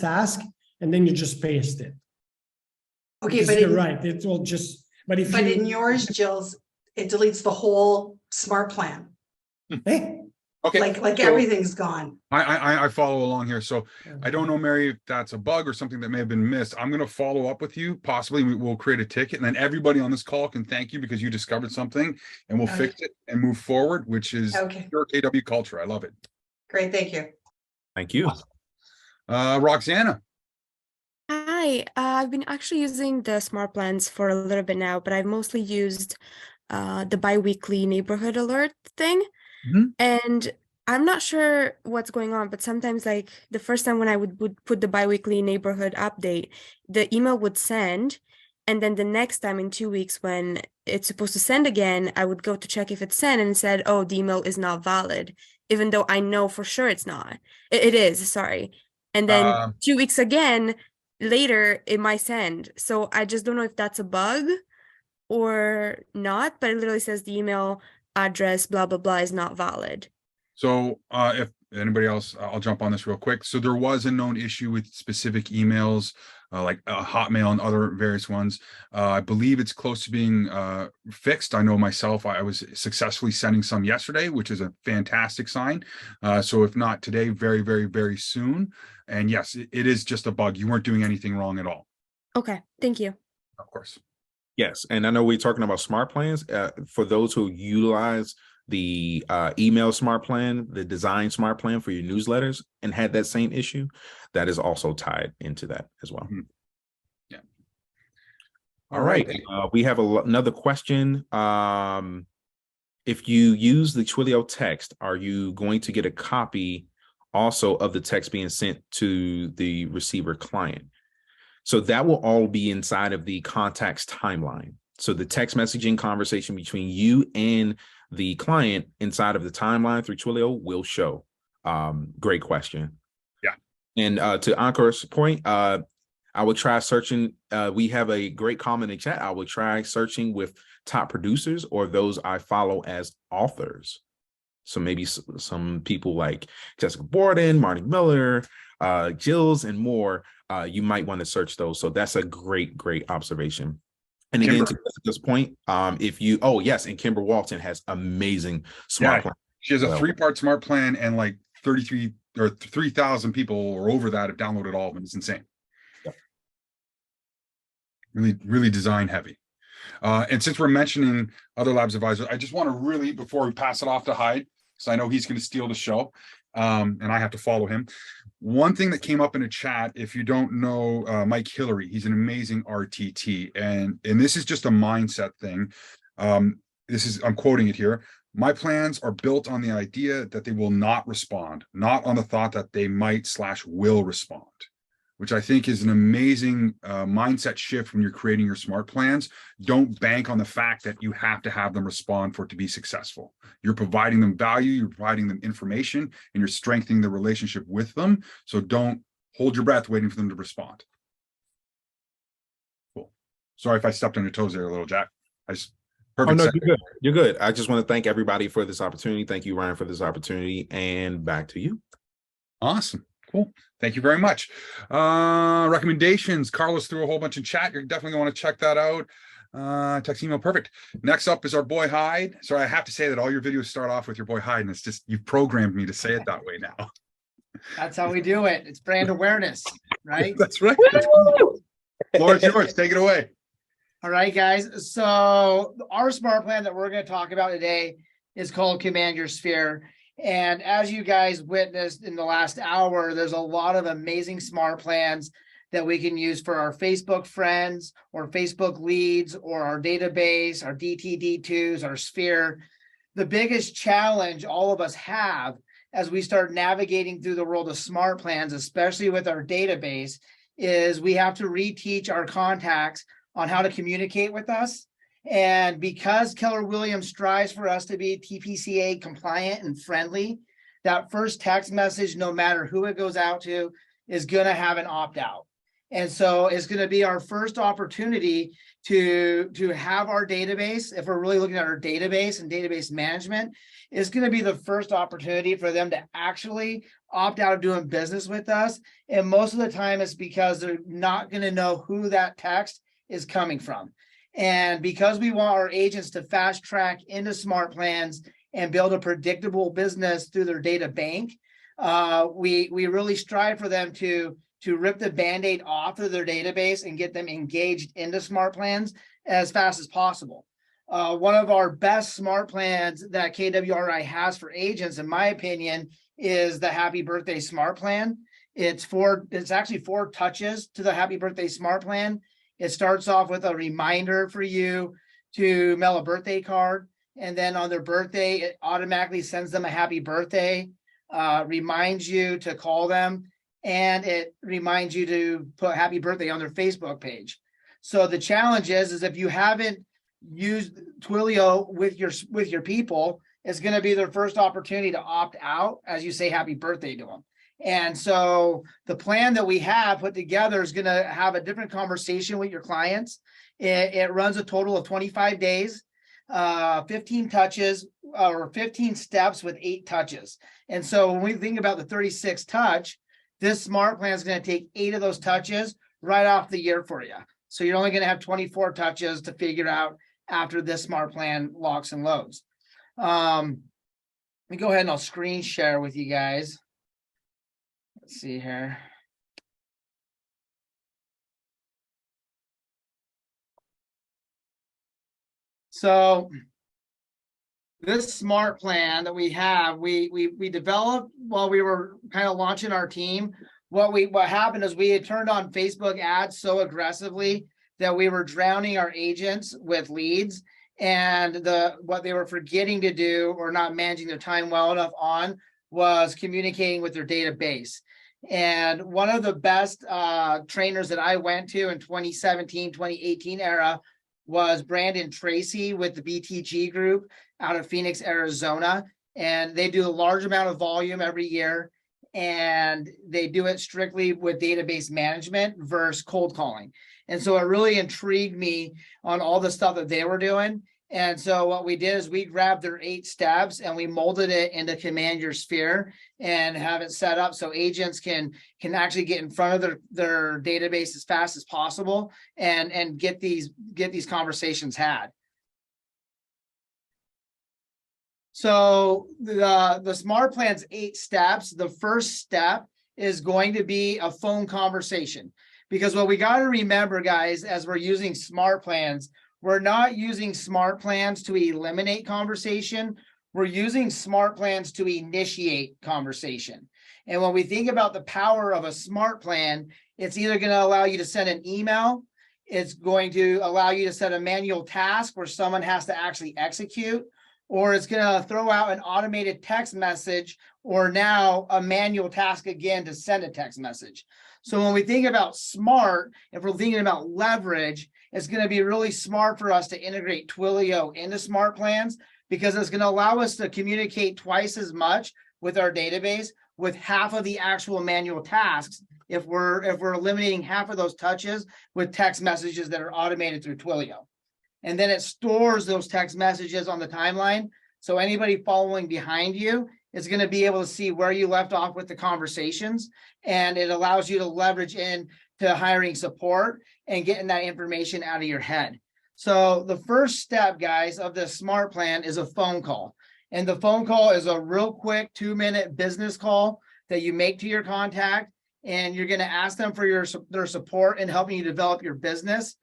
task, and then you just paste it. Okay, Because but you're right, it will just, but if but you, in yours, Jill's, it deletes the whole smart plan. hey, Okay. Like so everything's gone. I follow along here. So I don't know, Mary, if that's a bug or something that may have been missed. I'm going to follow up with you. Possibly we'll create a ticket, and then everybody on this call can thank you because you discovered something, and we'll fix it and move forward, which is Okay, pure KW culture. I love it. great, thank you. Thank you. Roxana. Hi, I've been actually using the smart plans for a little bit now, but I've mostly used the bi-weekly neighborhood alert thing. Mhm. And I'm not sure what's going on, but sometimes like the first time when I would put the bi-weekly neighborhood update, the email would send. And then the next time in 2 weeks when it's supposed to send again, I would go to check if it's sent and it said, oh, the email is not valid, even though I know for sure it's not. It is, sorry. And then 2 weeks again, later it might send. So I just don't know if that's a bug or not, but it literally says the email address, blah, blah, blah, is not valid. So if anybody else, I'll jump on this real quick. So there was a known issue with specific emails, like Hotmail and other various ones. I believe it's close to being fixed. I know myself, I was successfully sending some yesterday, which is a fantastic sign. So if not today, very, very, very soon. And yes, it is just a bug. You weren't doing anything wrong at all. Okay, thank you. Of course. Yes, and I know we're talking about smart plans. For those who utilize the email smart plan, the design smart plan for your newsletters, and had that same issue, that is also tied into that as well. Mhm. Yeah. All right. We have another question. If you use the Twilio text, are you going to get a copy also of the text being sent to the receiver client? So that will all be inside of the contacts timeline. So the text messaging conversation between you and the client inside of the timeline through Twilio will show. Great question. Yeah. And to Ankar's point, I would try searching. We have a great comment in chat. I would try searching with top producers or those I follow as authors. So maybe some people like Jessica Borden, Marty Miller, Gilles, and more. You might want to search those. So that's a great, great observation. And again, to this point, if you, oh yes, and Kimber Walton has amazing smart plan. She has a 3-part smart plan, and like 33 or 3,000 people or over that have downloaded all of them. It's insane. Yep. Really, really design heavy. And since we're mentioning other labs advisors, I just want to really, before we pass it off to Hyde, because I know he's going to steal the show, and I have to follow him. One thing that came up in a chat, if you don't know Mike Hillary, he's an amazing RTT, and this is just a mindset thing. I'm quoting it here. My plans are built on the idea that they will not respond, not on the thought that they might/will respond, which I think is an amazing mindset shift when you're creating your smart plans. Don't bank on the fact that you have to have them respond for it to be successful. You're providing them value, you're providing them information, and you're strengthening the relationship with them. So don't hold your breath waiting for them to respond. Cool. Sorry if I stepped on your toes there a little, Jack. Perfect. Oh, no, you're good. You're good. I just want to thank everybody for this opportunity. Thank you, Ryan, for this opportunity. And back to you. Awesome. Cool. Thank you very much. Recommendations. Carlos threw a whole bunch in chat. You're definitely going to want to check that out. Text, email, perfect. Next up is our boy Hyde. So I have to say that all your videos start off with your boy Hyde, and it's just, you've programmed me to say it that way now. That's how we do it. It's brand awareness, right? That's right. Floor is yours. Take it away. All right, guys. So our smart plan that we're going to talk about today is called Command Your Sphere. And as you guys witnessed in the last hour, there's a lot of amazing smart plans that we can use for our Facebook friends or Facebook leads or our database, our DTD2s, our Sphere. The biggest challenge all of us have as we start navigating through the world of smart plans, especially with our database, is we have to reteach our contacts on how to communicate with us. And because Keller Williams strives for us to be TPCA compliant and friendly, that first text message, no matter who it goes out to, is going to have an opt-out. And so it's going to be our first opportunity to have our database, if we're really looking at our database and database management, it's going to be the first opportunity for them to actually opt out of doing business with us. And most of the time it's because they're not going to know who that text is coming from. And because we want our agents to fast track into SmartPlans and build a predictable business through their data bank, we really strive for them to rip the Band-Aid off of their database and get them engaged into SmartPlans as fast as possible. One of our best SmartPlans that KWRI has for agents, in my opinion, is the Happy Birthday SmartPlan. It's actually 4 touches to the Happy Birthday SmartPlan. It starts off with a reminder for you to mail a birthday card. And then on their birthday, it automatically sends them a happy birthday, reminds you to call them, and it reminds you to put happy birthday on their Facebook page. So the challenge is if you haven't used Twilio with your people, it's going to be their first opportunity to opt out as you say happy birthday to them. And so the plan that we have put together is going to have a different conversation with your clients. It runs a total of 25 days, 15 touches, or 15 steps with 8 touches. And so when we think about the 36 touch, this SmartPlan is going to take 8 of those touches right off the year for you. So you're only going to have 24 touches to figure out after this SmartPlan locks and loads. Let me go ahead and I'll screen share with you guys. Let's see here. So this SmartPlan that we have, we developed while we were kind of launching our team. What happened is we had turned on Facebook ads so aggressively that we were drowning our agents with leads, and what they were forgetting to do or not managing their time well enough on was communicating with their database. And one of the best trainers that I went to in 2017, 2018 era was Brandon Tracy with the BTG group out of Phoenix, Arizona. And they do a large amount of volume every year. And they do it strictly with database management versus cold calling. And so it really intrigued me on all the stuff that they were doing. And so what we did is we grabbed their 8 steps and we molded it into Command Your Sphere and have it set up so agents can actually get in front of their database as fast as possible and get these conversations had. So the SmartPlan's 8 steps, the first step is going to be a phone conversation. Because what we got to remember, guys, as we're using SmartPlans, we're not using SmartPlans to eliminate conversation. We're using SmartPlans to initiate conversation. And when we think about the power of a SmartPlan, it's either going to allow you to send an email, it's going to allow you to set a manual task where someone has to actually execute, or it's going to throw out an automated text message, or now a manual task again to send a text message. So when we think about smart, if we're thinking about leverage, it's going to be really smart for us to integrate Twilio into SmartPlans, because it's going to allow us to communicate twice as much with our database with half of the actual manual tasks if we're eliminating half of those touches with text messages that are automated through Twilio. And then it stores those text messages on the timeline. So anybody following behind you is going to be able to see where you left off with the conversations. And it allows you to leverage in to hiring support and getting that information out of your head. So the first step, guys, of this SmartPlan is a phone call. And the phone call is a real quick 2-minute business call that you make to your contact. And you're going to ask them for their support in helping you develop your business.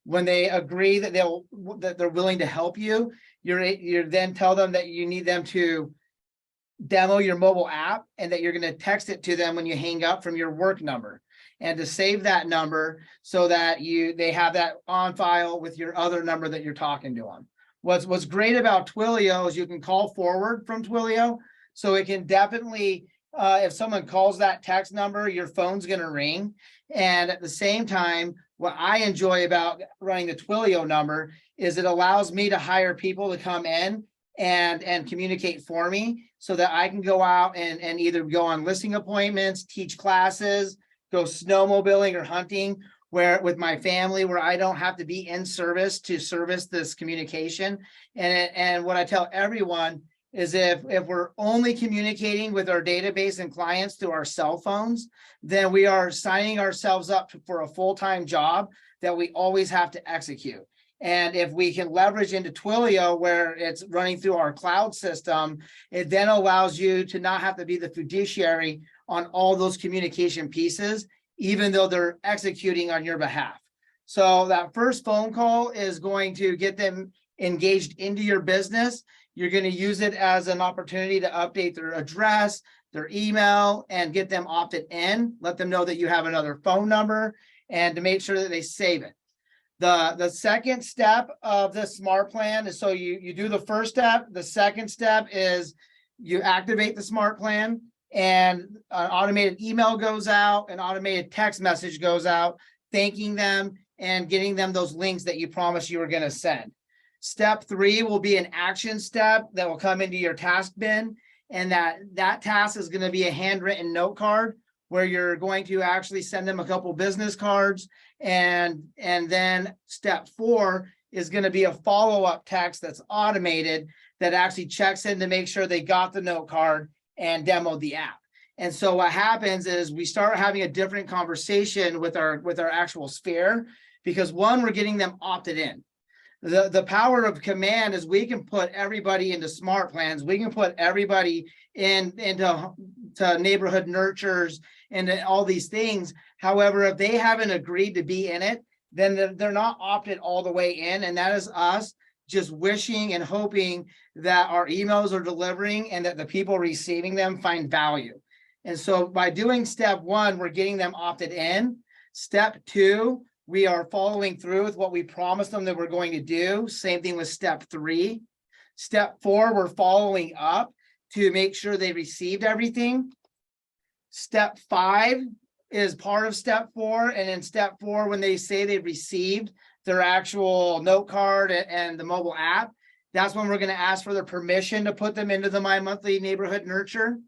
When they agree that they're willing to help you, you're then tell them that you need them to demo your mobile app and that you're going to text it to them when you hang up from your work number, and to save that number so that they have that on file with your other number that you're talking to them. What's great about Twilio is you can call forward from Twilio, so it can definitely, if someone calls that text number, your phone's going to ring. And at the same time, what I enjoy about running the Twilio number is it allows me to hire people to come in and communicate for me, so that I can go out and either go on listing appointments, teach classes, go snowmobiling or hunting with my family, where I don't have to be in service to service this communication. And what I tell everyone is if we're only communicating with our database and clients through our cell phones, then we are signing ourselves up for a full-time job that we always have to execute. And if we can leverage into Twilio, where it's running through our cloud system, it then allows you to not have to be the fiduciary on all those communication pieces, even though they're executing on your behalf. So that first phone call is going to get them engaged into your business. You're going to use it as an opportunity to update their address, their email, and get them opted in. Let them know that you have another phone number and to make sure that they save it. The second step of the smart plan is, so you do the first step. The second step is you activate the smart plan, and an automated email goes out, an automated text message goes out, thanking them and getting them those links that you promised you were going to send. Step 3 will be an action step that will come into your task bin, and that task is going to be a handwritten note card where you're going to actually send them a couple business cards, and then step 4 is going to be a follow-up text that's automated that actually checks in to make sure they got the note card and demoed the app. And so what happens is we start having a different conversation with our actual sphere, because one, we're getting them opted in. The power of command is we can put everybody into smart plans. We can put everybody into neighborhood nurtures and all these things. However, if they haven't agreed to be in it, then they're not opted all the way in. And that is us just wishing and hoping that our emails are delivering and that the people receiving them find value. And so by doing step 1, we're getting them opted in. Step 2, we are following through with what we promised them that we're going to do. Same thing with step 3. Step 4, we're following up to make sure they received everything. Step 5 is part of step 4. And in step 4, when they say they've received their actual note card and the mobile app, that's when we're going to ask for their permission to put them into the My Monthly Neighborhood Nurture.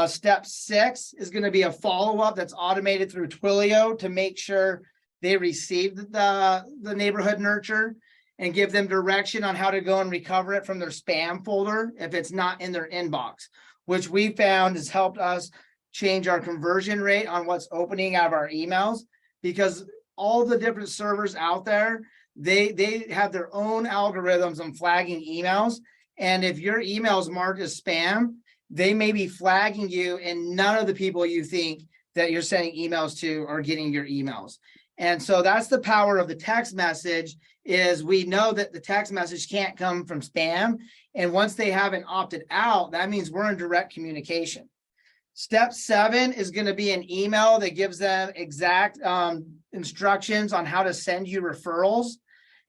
Step 6 is going to be a follow-up that's automated through Twilio to make sure they received the neighborhood nurture and give them direction on how to go and recover it from their spam folder if it's not in their inbox, which we found has helped us change our conversion rate on what's opening out of our emails, because all the different servers out there, they have their own algorithms on flagging emails. And if your email is marked as spam, they may be flagging you, and none of the people you think that you're sending emails to are getting your emails. And so that's the power of the text message, is we know that the text message can't come from spam. And once they haven't opted out, that means we're in direct communication. Step 7 is going to be an email that gives them exact instructions on how to send you referrals.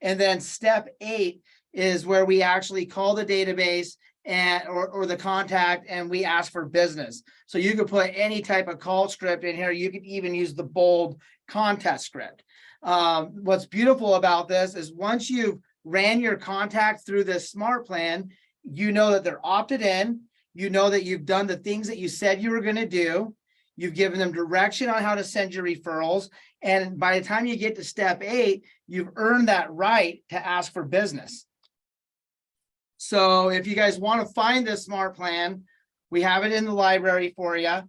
And then step 8 is where we actually call the database or the contact, and we ask for business. So you could put any type of call script in here. You could even use the bold contest script. What's beautiful about this is once you've ran your contact through this smart plan, you know that they're opted in. You know that you've done the things that you said you were going to do. You've given them direction on how to send your referrals. And by the time you get to step 8, you've earned that right to ask for business. So if you guys want to find this smart plan, we have it in the library for you.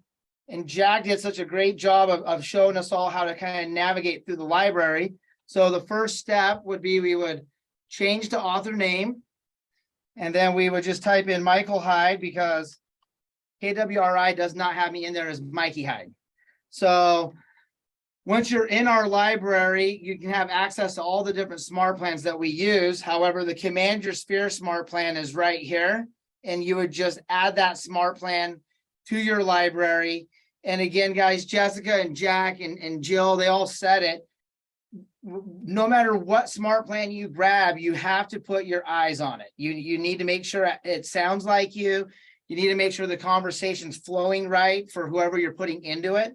And Jack did such a great job of showing us all how to kind of navigate through the library. So the first step would be we would change the author name. And then we would just type in Michael Hyde, because KWRI does not have me in there as Mikey Hyde. So once you're in our library, you can have access to all the different smart plans that we use. However, the Command Your Sphere smart plan is right here. And you would just add that smart plan to your library. And again, guys, Jessica and Jack and Jill, they all said it. No matter what smart plan you grab, you have to put your eyes on it. You need to make sure it sounds like you. You need to make sure the conversation's flowing right for whoever you're putting into it.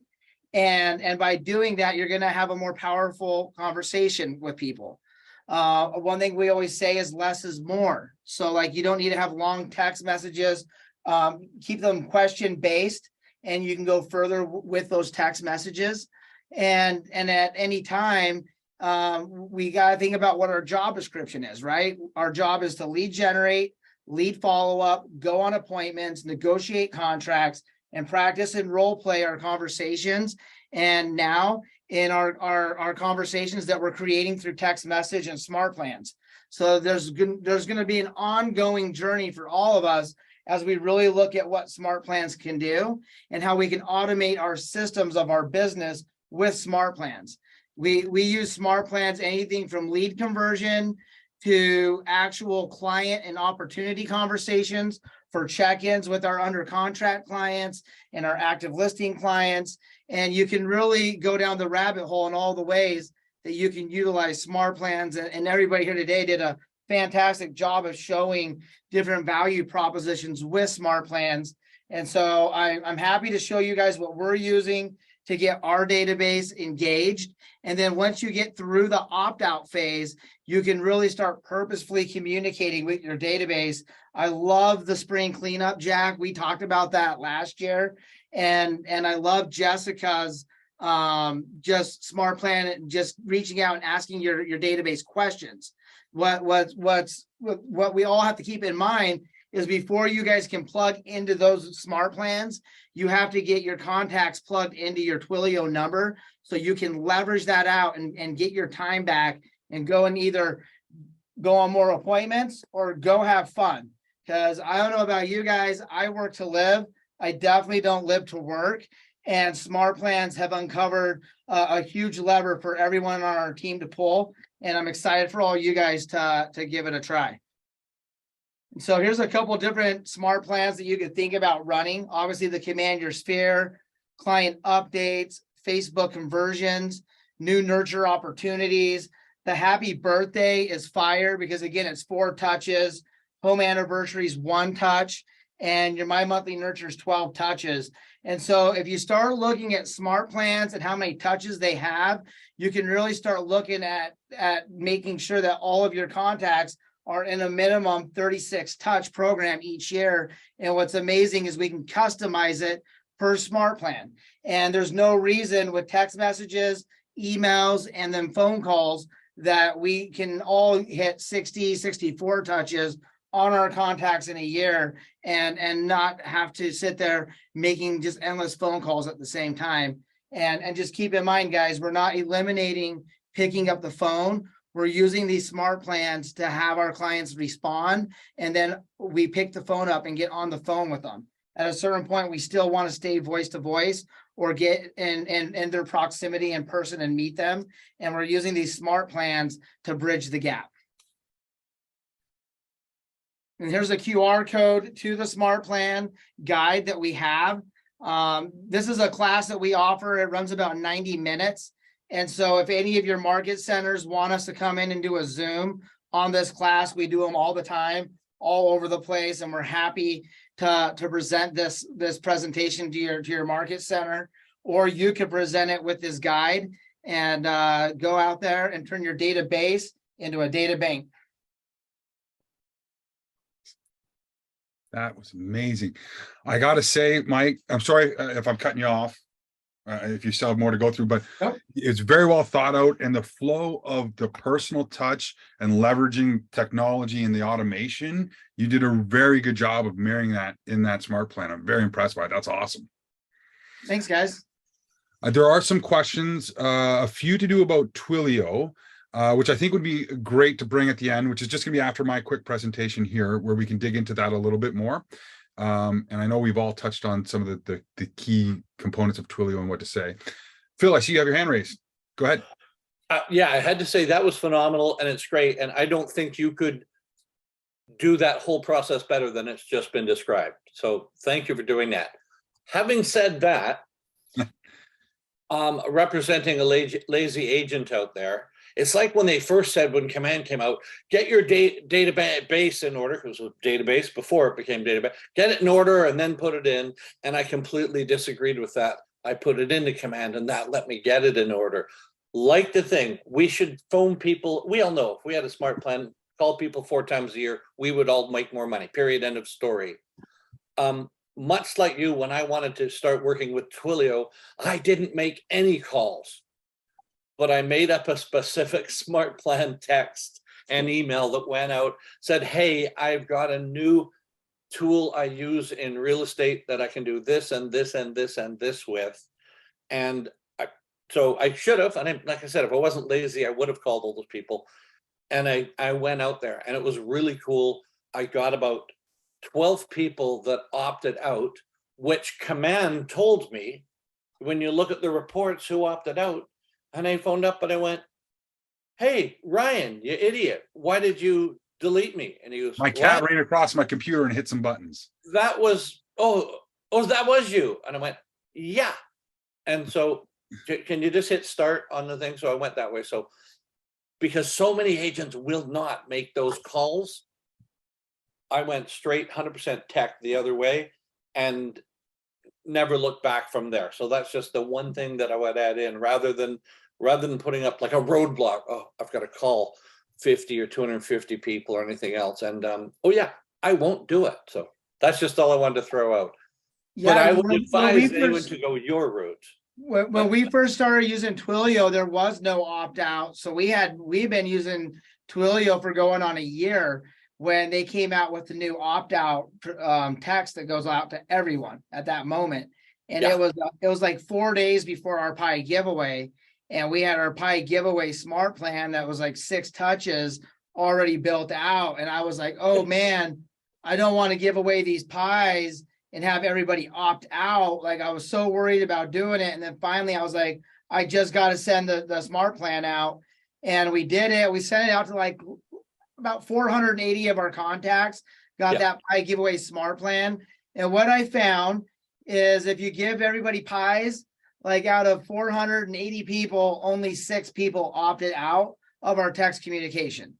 And by doing that, you're going to have a more powerful conversation with people. One thing we always say is less is more. So like, you don't need to have long text messages. Keep them question based, and you can go further with those text messages. And at any time, we got to think about what our job description is, right? Our job is to lead generate, lead follow-up, go on appointments, negotiate contracts, and practice and role play our conversations. And now in our conversations that we're creating through text message and SmartPlans. So there's going to be an ongoing journey for all of us as we really look at what SmartPlans can do and how we can automate our systems of our business with SmartPlans. We use SmartPlans, anything from lead conversion to actual client and opportunity conversations for check-ins with our under contract clients and our active listing clients. And you can really go down the rabbit hole in all the ways that you can utilize SmartPlans. And everybody here today did a fantastic job of showing different value propositions with SmartPlans. And so I'm happy to show you guys what we're using to get our database engaged. And then once you get through the opt-out phase, you can really start purposefully communicating with your database. I love the spring cleanup, Jack. We talked about that last year. And I love Jessica's just SmartPlan, just reaching out and asking your database questions. What we all have to keep in mind is before you guys can plug into those SmartPlans, you have to get your contacts plugged into your Twilio number so you can leverage that out and get your time back and go and either go on more appointments or go have fun. Because I don't know about you guys, I work to live. I definitely don't live to work. And SmartPlans have uncovered a huge lever for everyone on our team to pull. And I'm excited for all you guys to give it a try. So here's a couple different SmartPlans that you could think about running. Obviously, the Command Your Sphere, client updates, Facebook conversions, new nurture opportunities. The happy birthday is fire because, again, it's 4 touches. Home anniversary is 1 touch. And your My Monthly Nurture is 12 touches. And so if you start looking at SmartPlans and how many touches they have, you can really start looking at making sure that all of your contacts are in a minimum 36 touch program each year. And what's amazing is we can customize it per SmartPlan. And there's no reason with text messages, emails, and then phone calls that we can all hit 60, 64 touches on our contacts in a year and not have to sit there making just endless phone calls at the same time. And just keep in mind, guys, we're not eliminating picking up the phone. We're using these SmartPlans to have our clients respond, and then we pick the phone up and get on the phone with them. At a certain point, we still want to stay voice to voice or get in their proximity in person and meet them. And we're using these SmartPlans to bridge the gap. And here's a QR code to the SmartPlan guide that we have. This is a class that we offer. It runs about 90 minutes. And so if any of your market centers want us to come in and do a Zoom on this class, we do them all the time, all over the place. And we're happy to present this presentation to your market center, or you could present it with this guide and go out there and turn your database into a data bank. That was amazing. I got to say, Mike, I'm sorry if I'm cutting you off, if you still have more to go through, but Nope. It's very well thought out, and the flow of the personal touch and leveraging technology and the automation, you did a very good job of mirroring that in that SmartPlan. I'm very impressed by it. That's awesome. Thanks, guys. There are some questions, a few to do about Twilio, which I think would be great to bring at the end, which is just going to be after my quick presentation here, where we can dig into that a little bit more. And I know we've all touched on some of the key components of Twilio and what to say. Phil, I see you have your hand raised. Go ahead. Yeah, I had to say that was phenomenal and it's great. And I don't think you could do that whole process better than it's just been described. So thank you for doing that. Having said that, representing a lazy agent out there, it's like when they first said, when Command came out, get your database in order, because it was database before it became database, get it in order and then put it in. And I completely disagreed with that. I put it into Command and that let me get it in order. Like the thing, we should phone people. We all know if we had a SmartPlan, call people 4 times a year, we would all make more money, period, end of story. Much like you, when I wanted to start working with Twilio, I didn't make any calls. But I made up a specific SmartPlan text an email that went out, said, hey, I've got a new tool I use in real estate that I can do this and this and this and this with. And so I should have, and like I said, if I wasn't lazy, I would have called all those people. And I went out there, and it was really cool. I got about 12 people that opted out, which Command told me, when you look at the reports who opted out, and I phoned up and I went, hey, Ryan, you idiot, why did you delete me? And he goes, My cat what? ran across my computer and hit some buttons. That was, oh, that was you. And I went, yeah. And so can you just hit start on the thing? So I went that way. So because so many agents will not make those calls, I went straight 100% tech the other way and never looked back from there. So that's just the one thing that I would add in, rather than putting up like a roadblock. Oh, I've got to call 50 or 250 people or anything else. And oh yeah, I won't do it. So that's just all I wanted to throw out. But I would advise anyone to go your route. When we first started using Twilio, there was no opt-out. So we've been using Twilio for going on a year when they came out with the new opt-out text that goes out to everyone at that moment. And Yeah. it was like 4 days before our pie giveaway. And we had our pie giveaway smart plan that was like 6 touches already built out. And I was like, oh man, I don't want to give away these pies and have everybody opt out. Like, I was so worried about doing it. And then finally I was like, I just got to send the smart plan out. And we did it. We sent it out to like about 480 of our contacts, got that pie giveaway smart plan. And what I found is if you give everybody pies, like out of 480 people, only 6 people opted out of our text communication.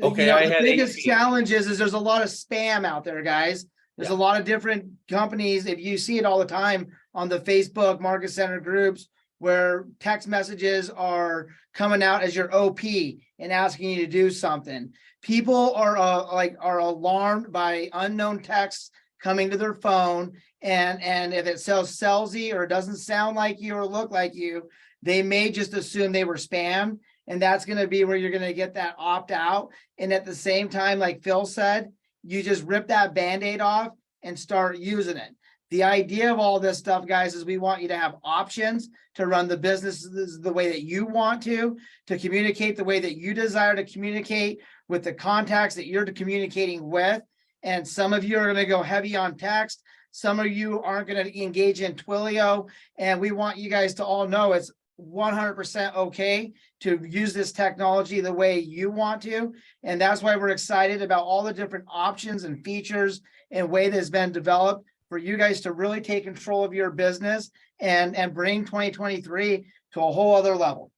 Okay, You know, I the had biggest 18. challenge is there's a lot of spam out there, guys. There's a lot of different companies. If you see it all the time on the Facebook Market Center groups, where text messages are coming out as your OP and asking you to do something. People are alarmed by unknown texts coming to their phone, and if it sounds salesy or doesn't sound like you or look like you, they may just assume they were spam, and that's going to be where you're going to get that opt out. And at the same time, like Phil said, you just rip that Band-Aid off and start using it. The idea of all this stuff, guys, is we want you to have options to run the business the way that you want to communicate the way that you desire to communicate with the contacts that you're communicating with. And some of you are going to go heavy on text. Some of you aren't going to engage in Twilio. And we want you guys to all know it's 100% okay to use this technology the way you want to. And that's why we're excited about all the different options and features and way that's been developed for you guys to really take control of your business and bring 2023 to a whole other level.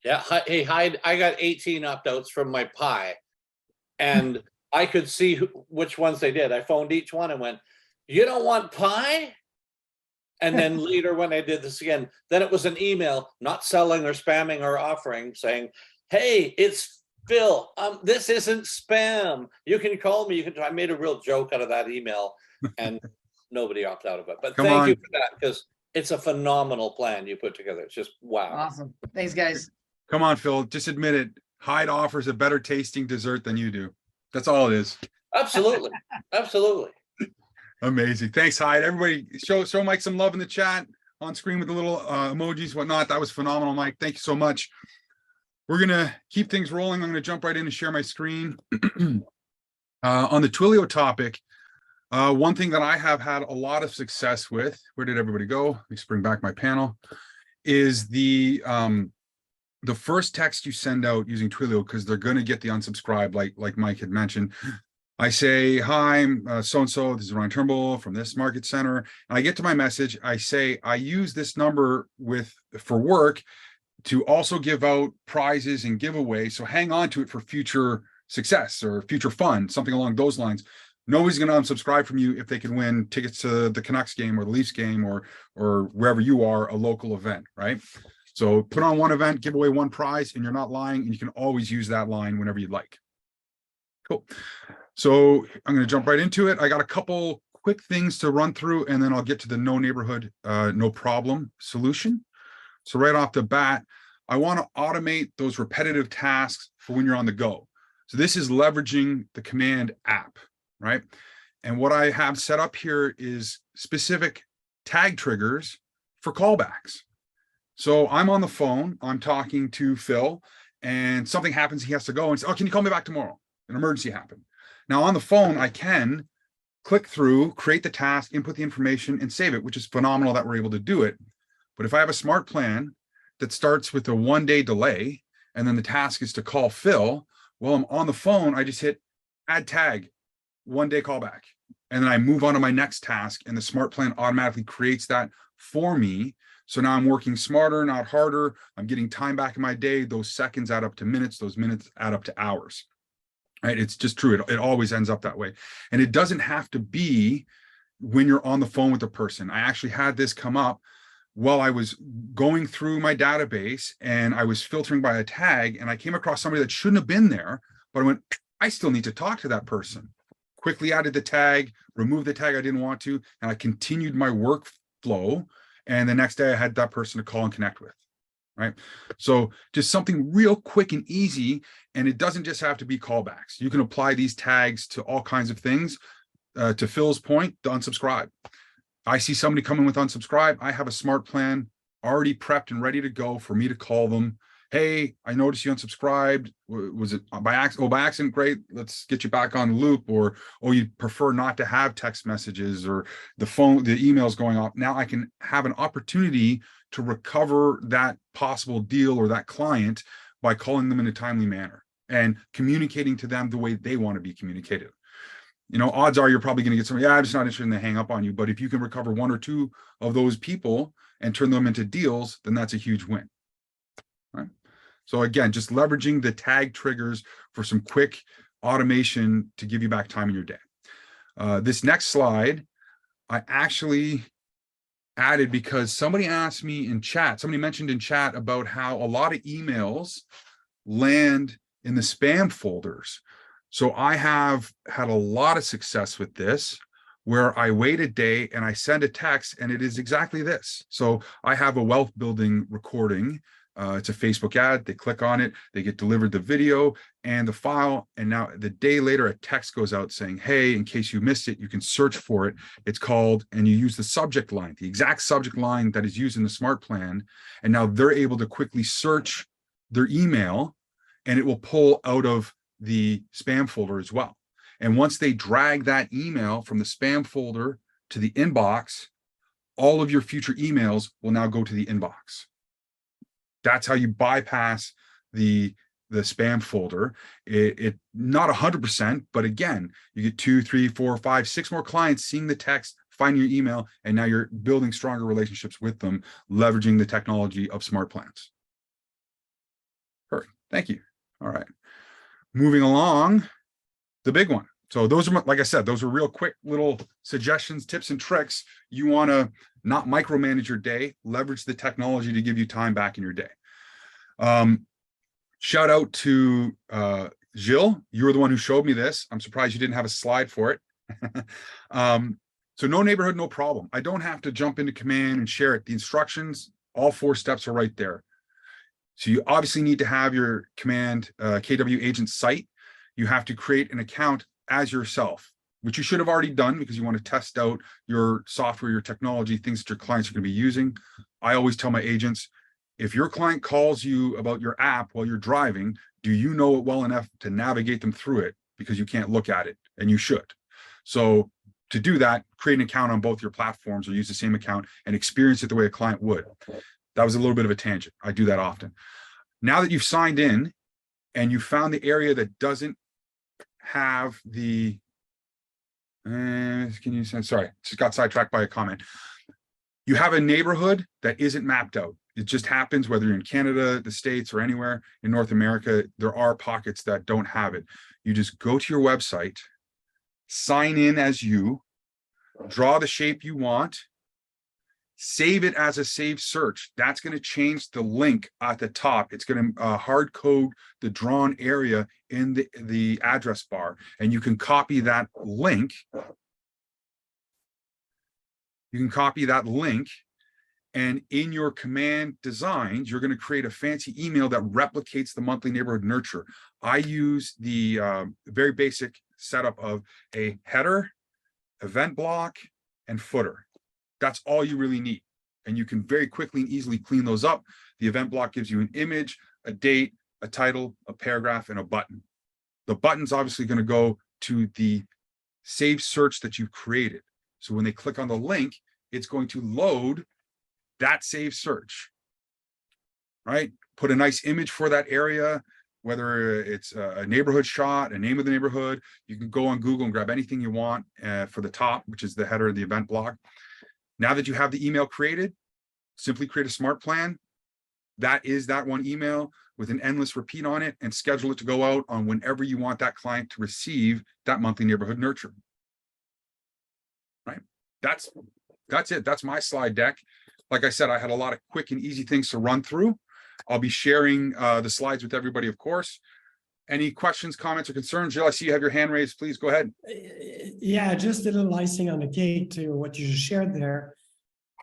Yeah. Hey, Hyde, I got 18 opt-outs from my pie, and I could see which ones they did. I phoned each one and went, you don't want pie? And then later when I did this again, then it was an email, not selling or spamming or offering, saying, hey, it's Phil. This isn't spam. You can call me. I made a real joke out of that email, and nobody opted out of it. But thank you for that, because it's a phenomenal plan you put together. It's just wow. Awesome. Thanks, guys. Come on, Phil. Just admit it. Hyde offers a better tasting dessert than you do. That's all it is. Absolutely. Absolutely. Amazing. Thanks, Hyde. Everybody show Mike some love in the chat on screen with the little emojis, whatnot. That was phenomenal, Mike. Thank you so much. We're going to keep things rolling. I'm going to jump right in and share my screen. On the Twilio topic, one thing that I have had a lot of success with, where did everybody go? Let me just bring back my panel, is the first text you send out using Twilio, because they're going to get the unsubscribe, like Mike had mentioned. I say, hi, I'm so-and-so, this is Ryan Turnbull from this market center. And I get to my message. I say, I use this number for work to also give out prizes and giveaways. So hang on to it for future success or future fun, something along those lines. Nobody's going to unsubscribe from you if they can win tickets to the Canucks game or the Leafs game or wherever you are, a local event, right? So put on one event, give away one prize, and you're not lying, and you can always use that line whenever you'd like. Cool. So I'm going to jump right into it. I got a couple quick things to run through, and then I'll get to the no neighborhood, no problem solution. So right off the bat, I want to automate those repetitive tasks for when you're on the go. So this is leveraging the command app, right? And what I have set up here is specific tag triggers for callbacks. So I'm on the phone, I'm talking to Phil, and something happens, he has to go and say, oh, can you call me back tomorrow? An emergency happened. Now on the phone, I can click through, create the task, input the information, and save it, which is phenomenal that we're able to do it. But if I have a smart plan that starts with a 1-day delay, and then the task is to call Phil, well, I'm on the phone, I just hit add tag, 1-day callback. And then I move on to my next task, and the smart plan automatically creates that for me. So now I'm working smarter, not harder. I'm getting time back in my day. Those seconds add up to minutes. Those minutes add up to hours. Right? It's just true. It always ends up that way. And it doesn't have to be when you're on the phone with a person. I actually had this come up while I was going through my database, and I was filtering by a tag, and I came across somebody that shouldn't have been there, but I went, I still need to talk to that person. Quickly added the tag, removed the tag I didn't want to, and I continued my workflow. And the next day I had that person to call and connect with, right? So just something real quick and easy. And it doesn't just have to be callbacks. You can apply these tags to all kinds of things. To Phil's point, the unsubscribe. I see somebody coming with unsubscribe. I have a smart plan already prepped and ready to go for me to call them. Hey, I noticed you unsubscribed. Was it by accident? Oh, by accident, great. Let's get you back on the loop. Or, oh, you prefer not to have text messages or the emails going off. Now I can have an opportunity to recover that possible deal or that client by calling them in a timely manner and communicating to them the way they want to be communicated. You know, odds are you're probably going to get somebody, yeah, I'm just not interested in the hang up on you. But if you can recover 1 or 2 of those people and turn them into deals, then that's a huge win. Right? So again, just leveraging the tag triggers for some quick automation to give you back time in your day. This next slide, I actually added because somebody asked me in chat, somebody mentioned in chat about how a lot of emails land in the spam folders. So I have had a lot of success with this, where I wait a day and I send a text, and it is exactly this. So I have a wealth building recording. It's a Facebook ad. They click on it, they get delivered the video and the file. And now the day later, a text goes out saying, hey, in case you missed it, you can search for it. It's called, and you use the subject line, the exact subject line that is used in the smart plan. And now they're able to quickly search their email, and it will pull out of the spam folder as well. And once they drag that email from the spam folder to the inbox, all of your future emails will now go to the inbox. That's how you bypass the spam folder. It not 100%, but again, you get 2, 3, 4, 5, 6 more clients seeing the text, finding your email, and now you're building stronger relationships with them, leveraging the technology of smart plans. Perfect. Thank you. All right. Moving along, the big one. So those are, like I said, those are real quick little suggestions, tips, and tricks. You want to not micromanage your day, leverage the technology to give you time back in your day. Shout out to Gilles. You were the one who showed me this. I'm surprised you didn't have a slide for it. So no neighborhood, no problem. I don't have to jump into command and share it. The instructions, all 4 steps are right there. So you obviously need to have your command KW agent site. You have to create an account as yourself, which you should have already done because you want to test out your software, your technology, things that your clients are going to be using. I always tell my agents, if your client calls you about your app while you're driving, do you know it well enough to navigate them through it? Because you can't look at it, and you should. So to do that, create an account on both your platforms or use the same account and experience it the way a client would. That was a little bit of a tangent. I do that often. Now that you've signed in and you found the area that doesn't have the, can you say, sorry, just got sidetracked by a comment. You have a neighborhood that isn't mapped out. It just happens whether you're in Canada, the States, or anywhere in North America, there are pockets that don't have it. You just go to your website, sign in as you, draw the shape you want, save it as a saved search. That's going to change the link at the top. It's going to hard code the drawn area in the address bar, and you can copy that link. You can copy that link And in your command designs, you're going to create a fancy email that replicates the monthly neighborhood nurture. I use the very basic setup of a header, event block, and footer. That's all you really need. And you can very quickly and easily clean those up. The event block gives you an image, a date, a title, a paragraph, and a button. The button's obviously going to go to the save search that you've created. So when they click on the link, it's going to load that save search, right? Put a nice image for that area, whether it's a neighborhood shot, a name of the neighborhood. You can go on Google and grab anything you want for the top, which is the header of the event block. Now that you have the email created, simply create a smart plan. That is that one email with an endless repeat on it, and schedule it to go out on whenever you want that client to receive that monthly neighborhood nurture. Right? That's it. That's my slide deck. Like I said, I had a lot of quick and easy things to run through. I'll be sharing the slides with everybody, of course. Any questions, comments, or concerns? Jill, I see you have your hand raised. Please go ahead. Yeah, just a little icing on the cake to what you just shared there.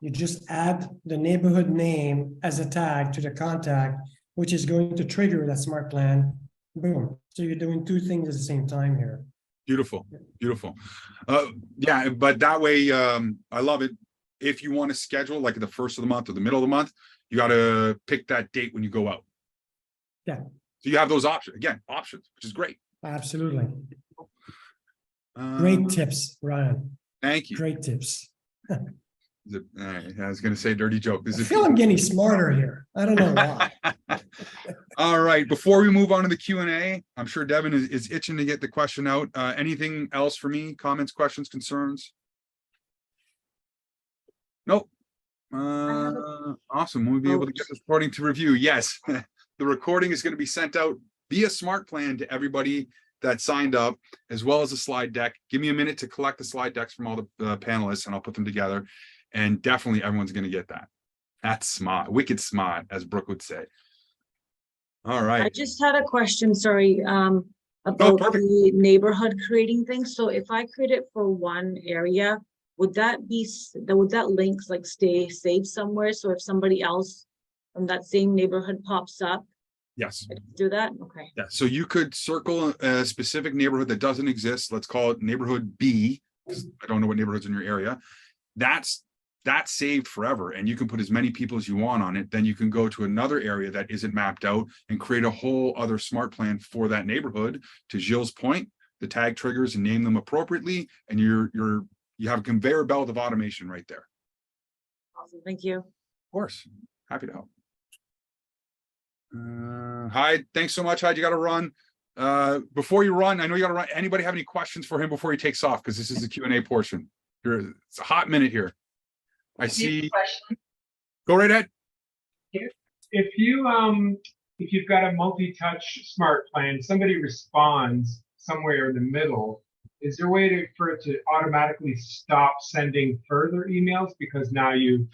You just add the neighborhood name as a tag to the contact, which is going to trigger that smart plan. Boom. So you're doing two things at the same time here. Beautiful, beautiful. Yeah, but that way, I love it. If you want to schedule like the first of the month or the middle of the month, you got to pick that date when you go out. Yeah. So you have those options, again, options, which is great. Absolutely. Great tips, Ryan. Thank you. Great tips. I was going to say dirty joke. I feel I'm getting smarter here. I don't know why. All right. Before we move on to the Q&A, I'm sure Devin is itching to get the question out. Anything else for me? Comments, questions, concerns? Nope. Awesome. We'll be able to get this recording to review. Yes. The recording is going to be sent out via SmartPlan to everybody that signed up, as well as a slide deck. Give me a minute to collect the slide decks from all the panelists, and I'll put them together. And definitely everyone's going to get that. That's smart, wicked smart, as Brooke would say. All right. I just had a question, sorry, about the neighborhood creating things. So if I create it for one area, would that links like stay saved somewhere? So if somebody else from that same neighborhood pops up, yes, I can do that. Okay. Yeah. So you could circle a specific neighborhood that doesn't exist. Let's call it neighborhood B, because I don't know what neighborhoods in your area. That's saved forever, and you can put as many people as you want on it. Then you can go to another area that isn't mapped out and create a whole other smart plan for that neighborhood. To Gilles' point, the tag triggers and name them appropriately, and you have a conveyor belt of automation right there. Awesome. Thank you. Of course, happy to help. Hyde, thanks so much. Hyde, you got to run. Before you run, I know you got to run. Anybody have any questions for him before he takes off? Because this is the Q&A portion. It's a hot minute here. I see. Go right ahead. If you've got a multi-touch smart plan, somebody responds somewhere in the middle, is there a way for it to automatically stop sending further emails because now you've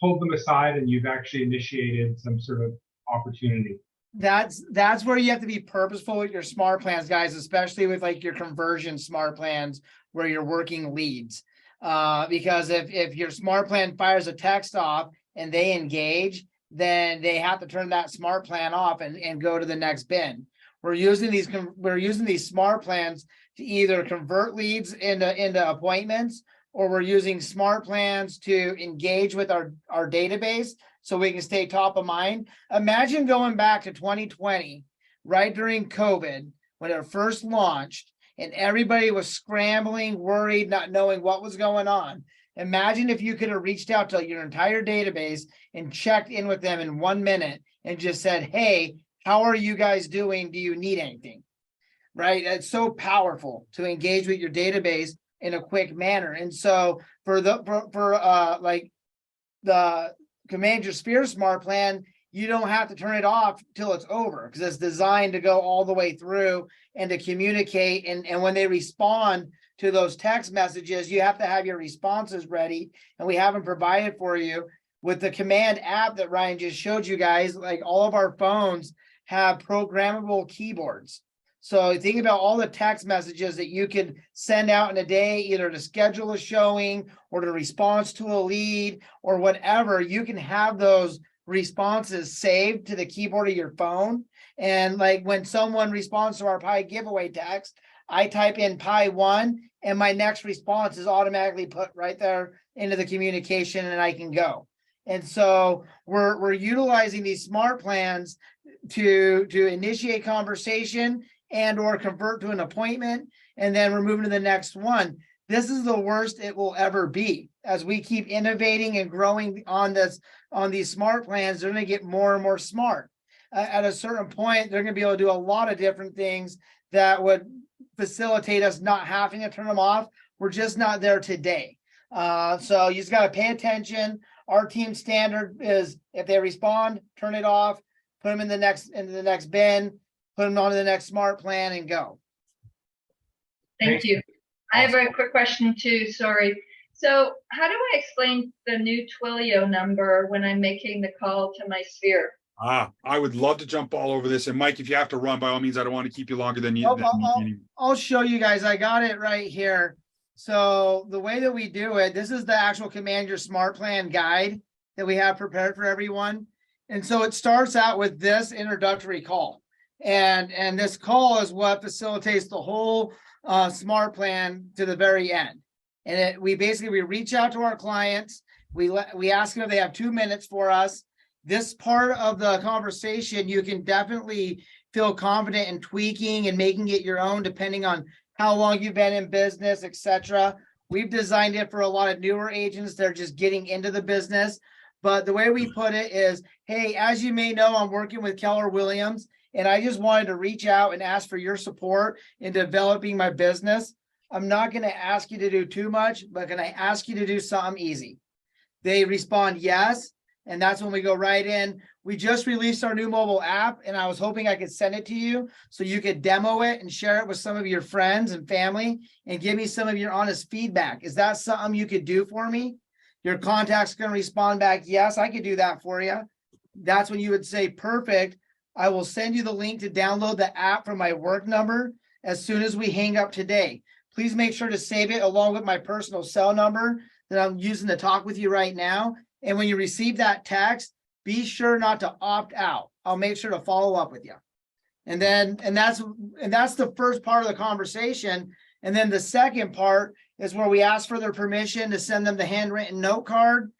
pulled them aside and you've actually initiated some sort of opportunity? That's where you have to be purposeful with your smart plans, guys, especially with like your conversion smart plans where you're working leads. Because if your smart plan fires a text off and they engage, then they have to turn that smart plan off and go to the next bin. We're using these smart plans to either convert leads into appointments, or we're using smart plans to engage with our database so we can stay top of mind. Imagine going back to 2020, right during COVID, when it first launched, and everybody was scrambling, worried, not knowing what was going on. Imagine if you could have reached out to your entire database and checked in with them in 1 minute and just said, hey, how are you guys doing? Do you need anything? Right? It's so powerful to engage with your database in a quick manner. And so for like the Command Your Sphere Smart Plan, you don't have to turn it off till it's over, because it's designed to go all the way through and to communicate. And when they respond to those text messages, you have to have your responses ready, and we have them provided for you with the command app that Ryan just showed you guys. Like all of our phones have programmable keyboards. So think about all the text messages that you could send out in a day, either to schedule a showing or to response to a lead or whatever. You can have those responses saved to the keyboard of your phone. And like when someone responds to our pie giveaway text, I type in pie 1 and my next response is automatically put right there into the communication and I can go. And so we're utilizing these smart plans to initiate conversation and or convert to an appointment, and then we're moving to the next one. This is the worst it will ever be. As we keep innovating and growing on these smart plans, they're going to get more and more smart. At a certain point, they're going to be able to do a lot of different things that would facilitate us not having to turn them off. We're just not there today. So you just got to pay attention. Our team standard is if they respond, turn it off, put them into the next bin, put them onto the next smart plan and go. Thank you. I have a quick question too, sorry. So how do I explain the new Twilio number when I'm making the call to my sphere? I would love to jump all over this. And Mike, if you have to run, by all means, I don't want to keep you longer than you. I'll show you guys. I got it right here. So the way that we do it, this is the actual Command Your Smart Plan guide that we have prepared for everyone. And so it starts out with this introductory call. And this call is what facilitates the whole smart plan to the very end. And we reach out to our clients. We ask them if they have 2 minutes for us. This part of the conversation, you can definitely feel confident in tweaking and making it your own, depending on how long you've been in business, etc. We've designed it for a lot of newer agents that are just getting into the business. But the way we put it is, hey, as you may know, I'm working with Keller Williams, and I just wanted to reach out and ask for your support in developing my business. I'm not going to ask you to do too much, but can I ask you to do something easy? They respond yes. And that's when we go right in. We just released our new mobile app, and I was hoping I could send it to you so you could demo it and share it with some of your friends and family and give me some of your honest feedback. Is that something you could do for me? Your contact's going to respond back, yes, I could do that for you. That's when you would say, perfect. I will send you the link to download the app from my work number as soon as we hang up today. Please make sure to save it along with my personal cell number that I'm using to talk with you right now. And when you receive that text, be sure not to opt out. I'll make sure to follow up with you. And that's the first part of the conversation. And then the second part is where we ask for their permission to send them the handwritten note card.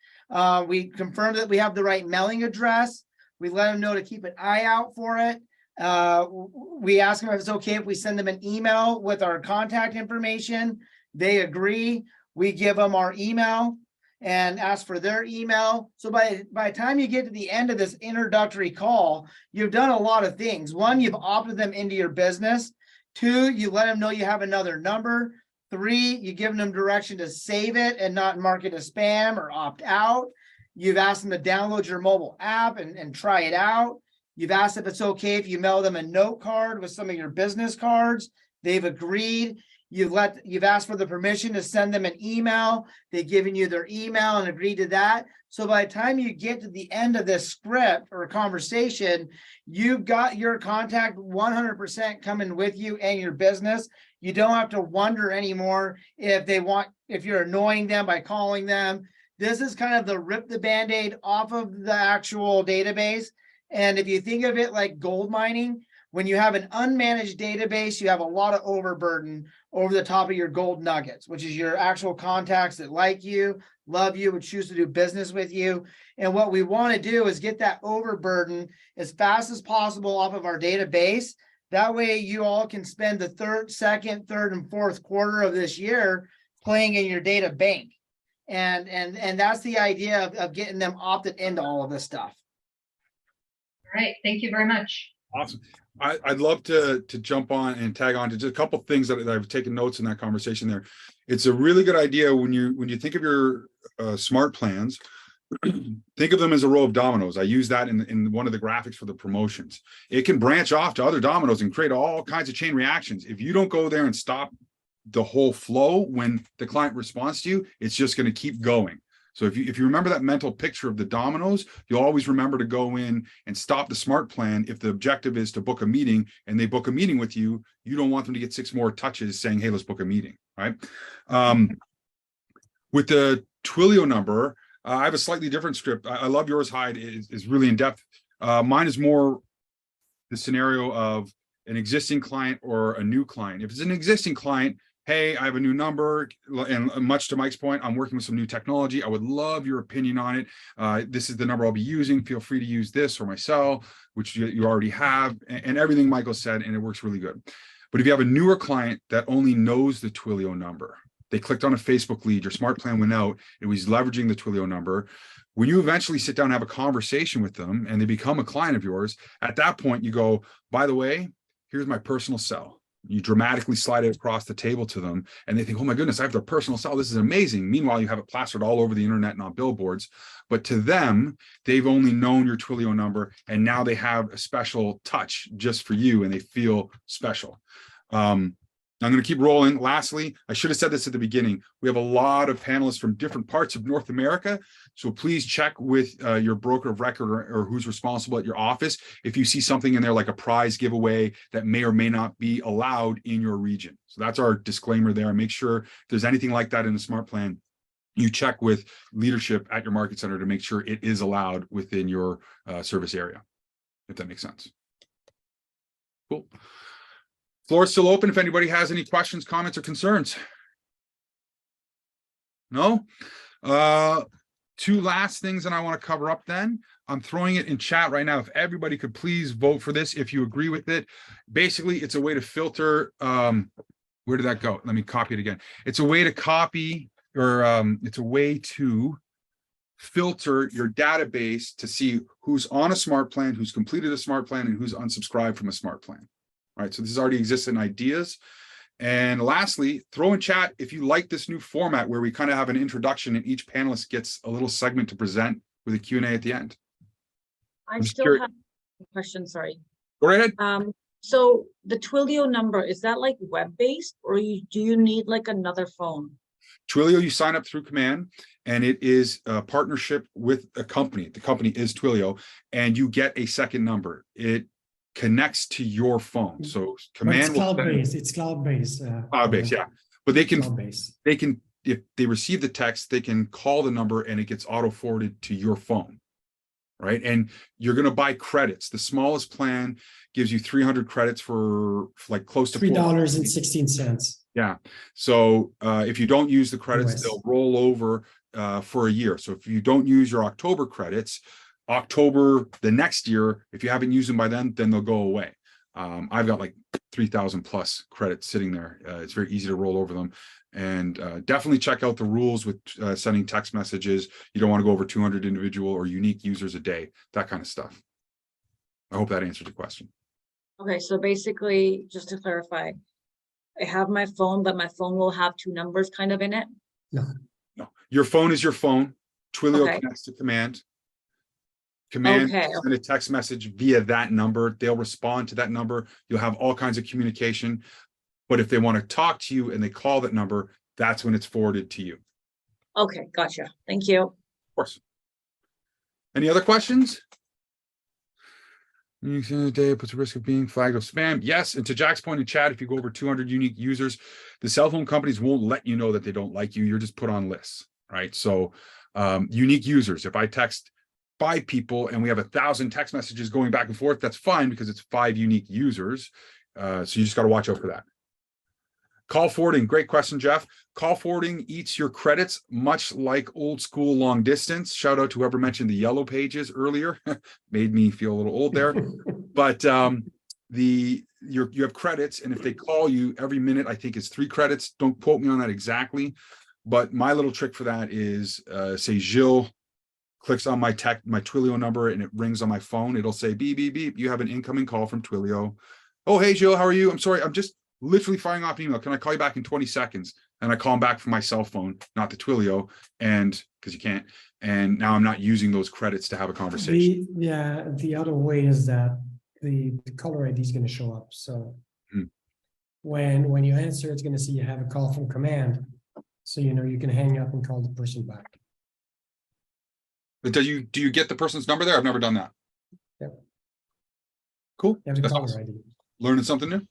We confirm that we have the right mailing address. We let them know to keep an eye out for it. We ask them if it's okay if we send them an email with our contact information. They agree. We give them our email and ask for their email. So by the time you get to the end of this introductory call, you've done a lot of things. One, you've opted them into your business. 2, you let them know you have another number. 3, you give them direction to save it and not mark it as spam or opt out. You've asked them to download your mobile app and try it out. You've asked if it's okay if you mail them a note card with some of your business cards. They've agreed. You've asked for the permission to send them an email. They've given you their email and agreed to that. So by the time you get to the end of this script or conversation, you've got your contact 100% coming with you and your business. You don't have to wonder anymore if you're annoying them by calling them. This is kind of the rip the Band-Aid off of the actual database. And if you think of it like gold mining, when you have an unmanaged database, you have a lot of overburden over the top of your gold nuggets, which is your actual contacts that like you, love you, would choose to do business with you. And what we want to do is get that overburden as fast as possible off of our database. That way you all can spend the second, third, and fourth quarter of this year playing in your data bank. And that's the idea of getting them opted into all of this stuff. All right. Thank you very much. Awesome. I'd love to jump on and tag on to just a couple of things that I've taken notes in that conversation there. It's a really good idea when you think of your smart plans, think of them as a row of dominoes. I use that in one of the graphics for the promotions. It can branch off to other dominoes and create all kinds of chain reactions. If you don't go there and stop the whole flow when the client responds to you, it's just going to keep going. So if you remember that mental picture of the dominoes, you'll always remember to go in and stop the smart plan. If the objective is to book a meeting and they book a meeting with you, you don't want them to get 6 more touches saying, hey, let's book a meeting, right? With the Twilio number, I have a slightly different script. I love yours, Hyde, is really in depth. Mine is more the scenario of an existing client or a new client. If it's an existing client, hey, I have a new number, and much to Mike's point, I'm working with some new technology. I would love your opinion on it. This is the number I'll be using. Feel free to use this or my cell, which you already have, and everything Michael said, and it works really good. But if you have a newer client that only knows the Twilio number, they clicked on a Facebook lead, your smart plan went out, it was leveraging the Twilio number. When you eventually sit down and have a conversation with them and they become a client of yours, at that point you go, by the way, here's my personal cell. You dramatically slide it across the table to them and they think, oh my goodness, I have their personal cell. This is amazing. Meanwhile, you have it plastered all over the internet and on billboards. But to them, they've only known your Twilio number and now they have a special touch just for you and they feel special. I'm going to keep rolling. Lastly, I should have said this at the beginning. We have a lot of panelists from different parts of North America. So please check with your broker of record or who's responsible at your office if you see something in there like a prize giveaway that may or may not be allowed in your region. So that's our disclaimer there. Make sure if there's anything like that in the smart plan, you check with leadership at your market center to make sure it is allowed within your service area, if that makes sense. Cool. Floor is still open if anybody has any questions, comments, or concerns. No? Two last things that I want to cover up then. I'm throwing it in chat right now. If everybody could please vote for this, if you agree with it. Basically, it's a way to filter. Where did that go? Let me copy it again. It's a way to copy, or it's a way to filter your database to see who's on a smart plan, who's completed a smart plan, and who's unsubscribed from a smart plan. All right, so this already exists in ideas. And lastly, throw in chat if you like this new format where we kind of have an introduction and each panelist gets a little segment to present with a Q&A at the end. I still have a question, sorry. Go right ahead. So the Twilio number, is that like web-based or do you need like another phone? Twilio, you sign up through Command, and it is a partnership with a company. The company is Twilio, and you get a second number. It connects to your phone. So Command, it's cloud-based. It's cloud-based. Cloud-based, yeah. But they can, cloud-based. if they receive the text, they can call the number and it gets auto-forwarded to your phone, right? And you're going to buy credits. The smallest plan gives you 300 credits for like close to $3.16. Yeah. So if you don't use the credits, they'll roll over for a year. So if you don't use your October credits, October the next year, if you haven't used them by then they'll go away. I've got like 3,000 plus credits sitting there. It's very easy to roll over them. And definitely check out the rules with sending text messages. You don't want to go over 200 individual or unique users a day, that kind of stuff. I hope that answered the question. Okay, so basically, just to clarify, I have my phone, but my phone will have two numbers kind of in it? No. Your phone is your phone. Twilio connects to Command. Command send a text message via that number. They'll respond to that number. You'll have all kinds of communication. But if they want to talk to you and they call that number, that's when it's forwarded to you. Okay, gotcha. Thank you. Of course. Any other questions? Day puts a risk of being flagged of spam. Yes, and to Jack's point in chat, if you go over 200 unique users, the cell phone companies won't let you know that they don't like you. You're just put on lists, right? So unique users, if I text 5 people and we have 1,000 text messages going back and forth, that's fine because it's 5 unique users. So you just got to watch out for that. Call forwarding, great question, Jeff. Call forwarding eats your credits, much like old school long distance. Shout out to whoever mentioned the yellow pages earlier. Made me feel a little old there. But you have credits, and if they call you every minute, I think it's 3 credits. Don't quote me on that exactly. But my little trick for that is, say Gilles clicks on my Twilio number and it rings on my phone. It'll say, beep, beep, beep. You have an incoming call from Twilio. Oh, hey, Gilles, how are you? I'm sorry. I'm just literally firing off an email. Can I call you back in 20 seconds? And I call him back from my cell phone, not the Twilio, and because you can't. And now I'm not using those credits to have a conversation. The other way is that the caller ID is going to show up. So when you answer, it's going to see you have a call from Command. So, you can hang up and call the person back. But do you get the person's number there? I've never done that. Yeah. Cool. You have the That's caller awesome. ID. Learning something new.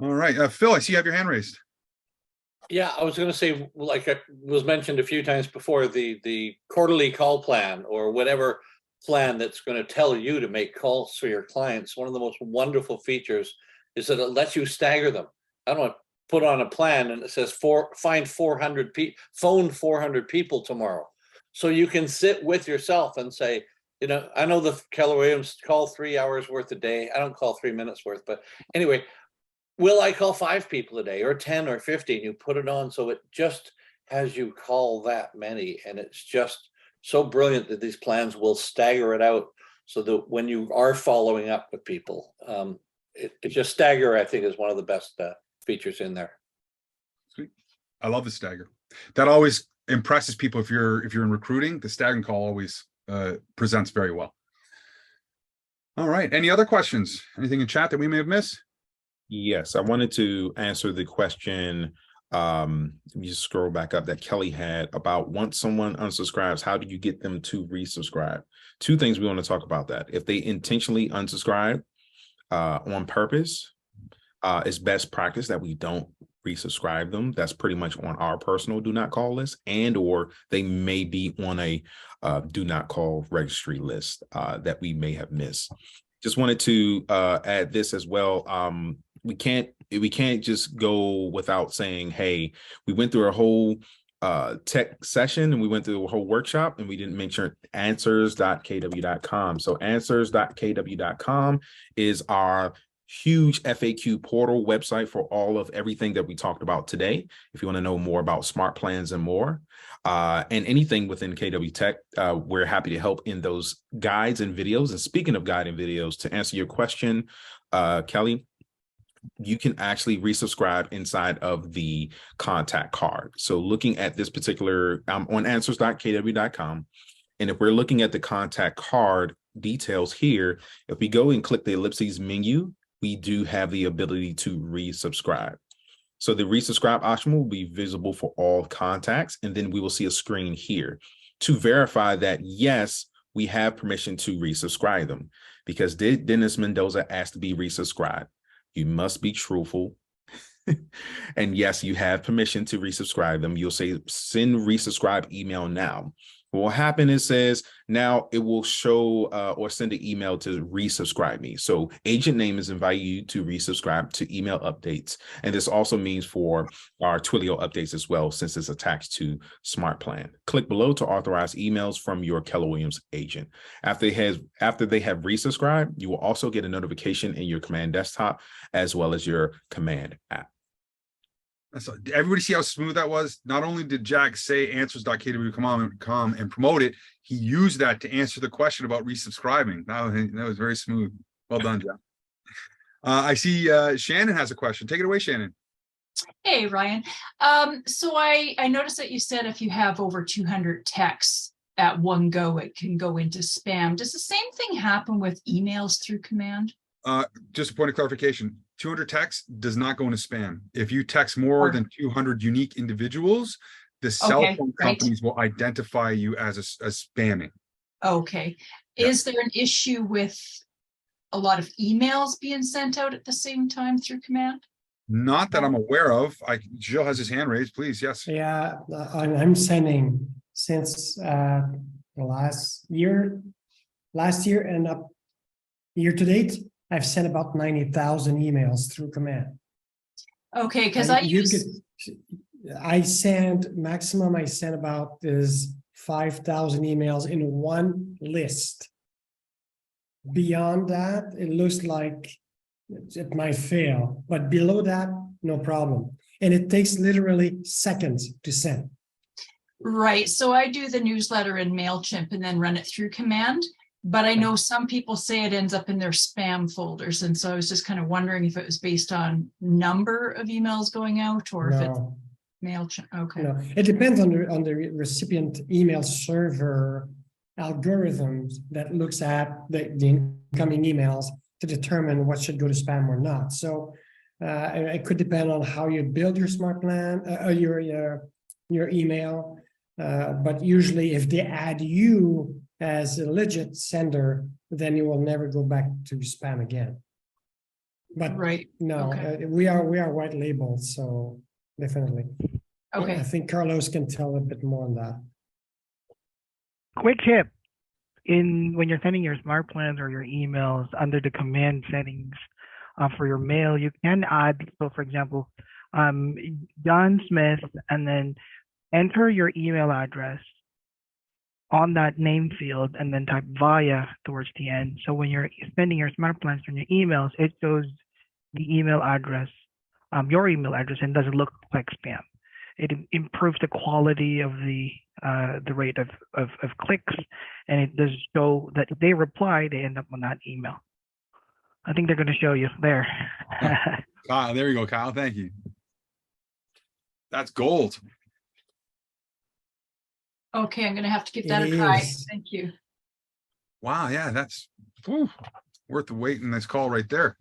All right, Phil, I see you have your hand raised. Yeah, I was going to say, like it was mentioned a few times before, the quarterly call plan or whatever plan that's going to tell you to make calls for your clients. One of the most wonderful features is that it lets you stagger them. I don't want to put on a plan and it says find 400 people, phone 400 people tomorrow. So you can sit with yourself and say, you know, I know the Keller Williams call 3 hours worth a day. I don't call 3 minutes worth, but anyway, will I call 5 people a day or 10 or 15? You put it on so it just has you call that many. And it's just so brilliant that these plans will stagger it out so that when you are following up with people, it just stagger, I think, is one of the best features in there. Sweet. I love the stagger. That always impresses people. If you're in recruiting, the staggering call always presents very well. All right. Any other questions? Anything in chat that we may have missed? Yes, I wanted to answer the question. Let me just scroll back up that Kelly had about once someone unsubscribes, how do you get them to resubscribe? 2 things we want to talk about that. If they intentionally unsubscribe on purpose, it's best practice that we don't resubscribe them. That's pretty much on our personal do not call list, and or they may be on a do not call registry list that we may have missed. Just wanted to add this as well. We can't just go without saying, hey, we went through a whole tech session and we went through a whole workshop and we didn't mention answers.kw.com. So answers.kw.com is our huge FAQ portal website for all of everything that we talked about today. If you want to know more about smart plans and more, and anything within KW Tech, we're happy to help in those guides and videos. And speaking of guide and videos, to answer your question, Kelly, you can actually resubscribe inside of the contact card. So looking at this particular, on answers.kw.com, and if we're looking at the contact card details here, if we go and click the ellipses menu, we do have the ability to resubscribe. So the resubscribe option will be visible for all contacts, and then we will see a screen here to verify that, yes, we have permission to resubscribe them, because Dennis Mendoza asked to be resubscribed. You must be truthful. And yes, you have permission to resubscribe them. You'll say send resubscribe email now. What will happen is says now it will show or send an email to resubscribe me. So agent name is inviting you to resubscribe to email updates. And this also means for our Twilio updates as well, since it's attached to SmartPlan. Click below to authorize emails from your Keller Williams agent. After they have resubscribed, you will also get a notification in your command desktop as well as your command app. So everybody see how smooth that was? Not only did Jack say answers.kw.com and promote it, he used that to answer the question about resubscribing. That was very smooth. Well done, Jack. I see Shannon has a question. Take it away, Shannon. Hey, Ryan. So I noticed that you said if you have over 200 texts at one go, it can go into spam. Does the same thing happen with emails through command? Just a point of clarification, 200 texts does not go into spam. If you text more than 200 unique individuals, the cell phone companies will identify you as spamming. Okay. Yeah. Is there an issue with a lot of emails being sent out at the same time through command? Not that I'm aware of. Gilles has his hand raised, please. Yes. Yeah, I'm sending since last year and up year to date, I've sent about 90,000 emails through command. Okay, because I send maximum I sent about is 5,000 emails in one list. Beyond that, it looks like it might fail, but below that, no problem. And it takes literally seconds to send. Right. So I do the newsletter in MailChimp and then run it through command. But I know some people say it ends up in their spam folders. And so I was just kind of wondering if it was based on number of emails going out or if it's MailChimp. Okay. No, it depends on the recipient email server algorithms that looks at the incoming emails to determine what should go to spam or not. So it could depend on how you build your smart plan, your email. But usually if they add you as a legit sender, then you will never go back to spam again. But Right. no, Okay. we are white labeled, so definitely. I Okay. think Carlos can tell a bit more on that. Quick tip. When you're sending your smart plans or your emails under the command settings for your mail, you can add, so for example, John Smith, and then enter your email address on that name field and then type via towards the end. So when you're sending your smart plans from your emails, it shows the email address, your email address, and doesn't look like spam. It improves the quality of the rate of clicks, and it does show that if they reply, they end up on that email. I think they're going to show you there. Kyle, there you go, Kyle. Thank you. That's gold. Okay, I'm going to have to give that It a try. is. Thank you. Wow, yeah, that's worth the wait in this call right there.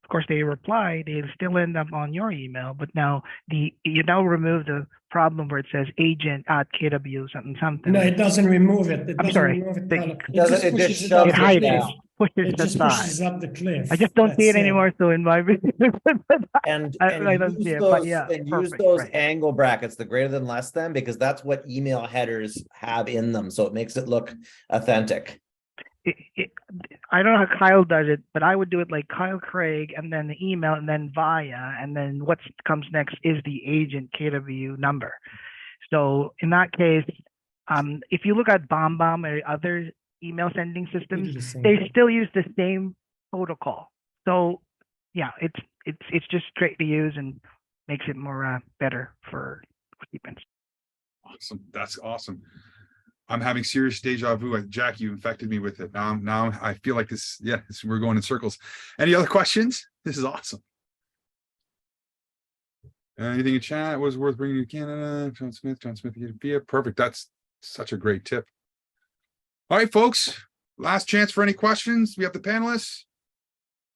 Of course, they reply, they still end up on your email, but now you now remove the problem where it says agent at KW something. No, it doesn't remove it. It I'm doesn't sorry. remove it. They- Carlo. It just pushes shoves up It it the hides cliff. it, down. pushes It just aside. pushes up the cliff. I just don't see That's it anymore, so in my And I don't see use it, those but yeah, and use perfect, those right. angle brackets, the greater than less than, because that's what email headers have in them. So it makes it look authentic. I don't know how Kyle does it, but I would do it like Kyle Craig and then the email and then via, and then what comes next is the agent KW number. So in that case, if you look at BombBomb or other email sending systems, they still use the same protocol. So yeah, it's just straight to use and makes it more better for recipients. Awesome. That's awesome. I'm having serious deja vu. Jack, you infected me with it. Now I feel like this. Yeah, we're going in circles. Any other questions? This is awesome. Anything in chat was worth bringing to Canada? John Smith, via. Perfect. That's such a great tip. All right, folks. Last chance for any questions. We have the panelists.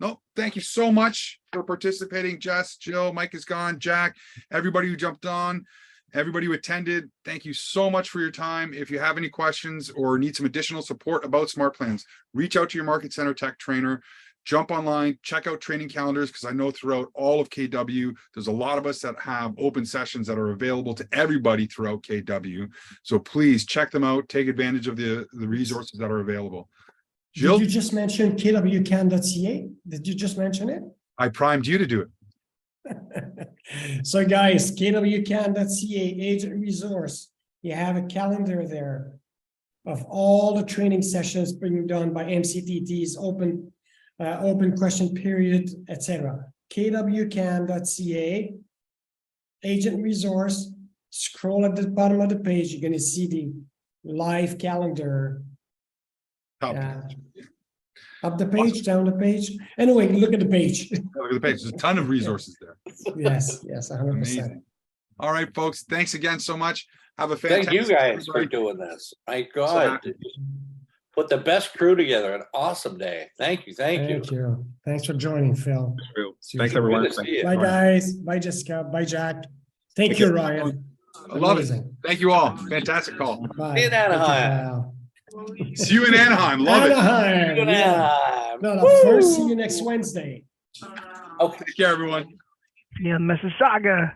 Nope. Thank you so much for participating. Jess, Jill, Mike is gone. Jack, everybody who jumped on. Everybody who attended, thank you so much for your time. If you have any questions or need some additional support about SmartPlans, reach out to your Market Center tech trainer, jump online, check out training calendars, because I know throughout all of KW, there's a lot of us that have open sessions that are available to everybody throughout KW. So please check them out, take advantage of the resources that are available. Jill? Did you just mention kwcan.ca? Did you just mention it? I primed you to do it. So guys, kwcan.ca, agent resource. You have a calendar there of all the training sessions being done by MCTTs, open question period, etc. kwcan.ca, agent resource. Scroll at the bottom of the page, you're going to see the live calendar. Up the page, down the page. Anyway, look at the page. Look at the page. There's a ton of resources there. Yes, 100%. Amazing. All right, folks. Thanks again so much. Have a fantastic. Thank you guys for doing this. My God, put the best crew together. An awesome day. Thank you. Thank you. Thanks for joining, Phil. Thanks, everyone. Good to see you. Bye, guys. Bye, Jessica. Bye, Jack. Thank you, Ryan. I love it. Thank you all. Fantastic call. Bye. See you in Anaheim. See you in Anaheim. Love Anaheim. it. See you in Anaheim. No, first see you next Wednesday. Okay. Take care, everyone. Yeah, Mississauga.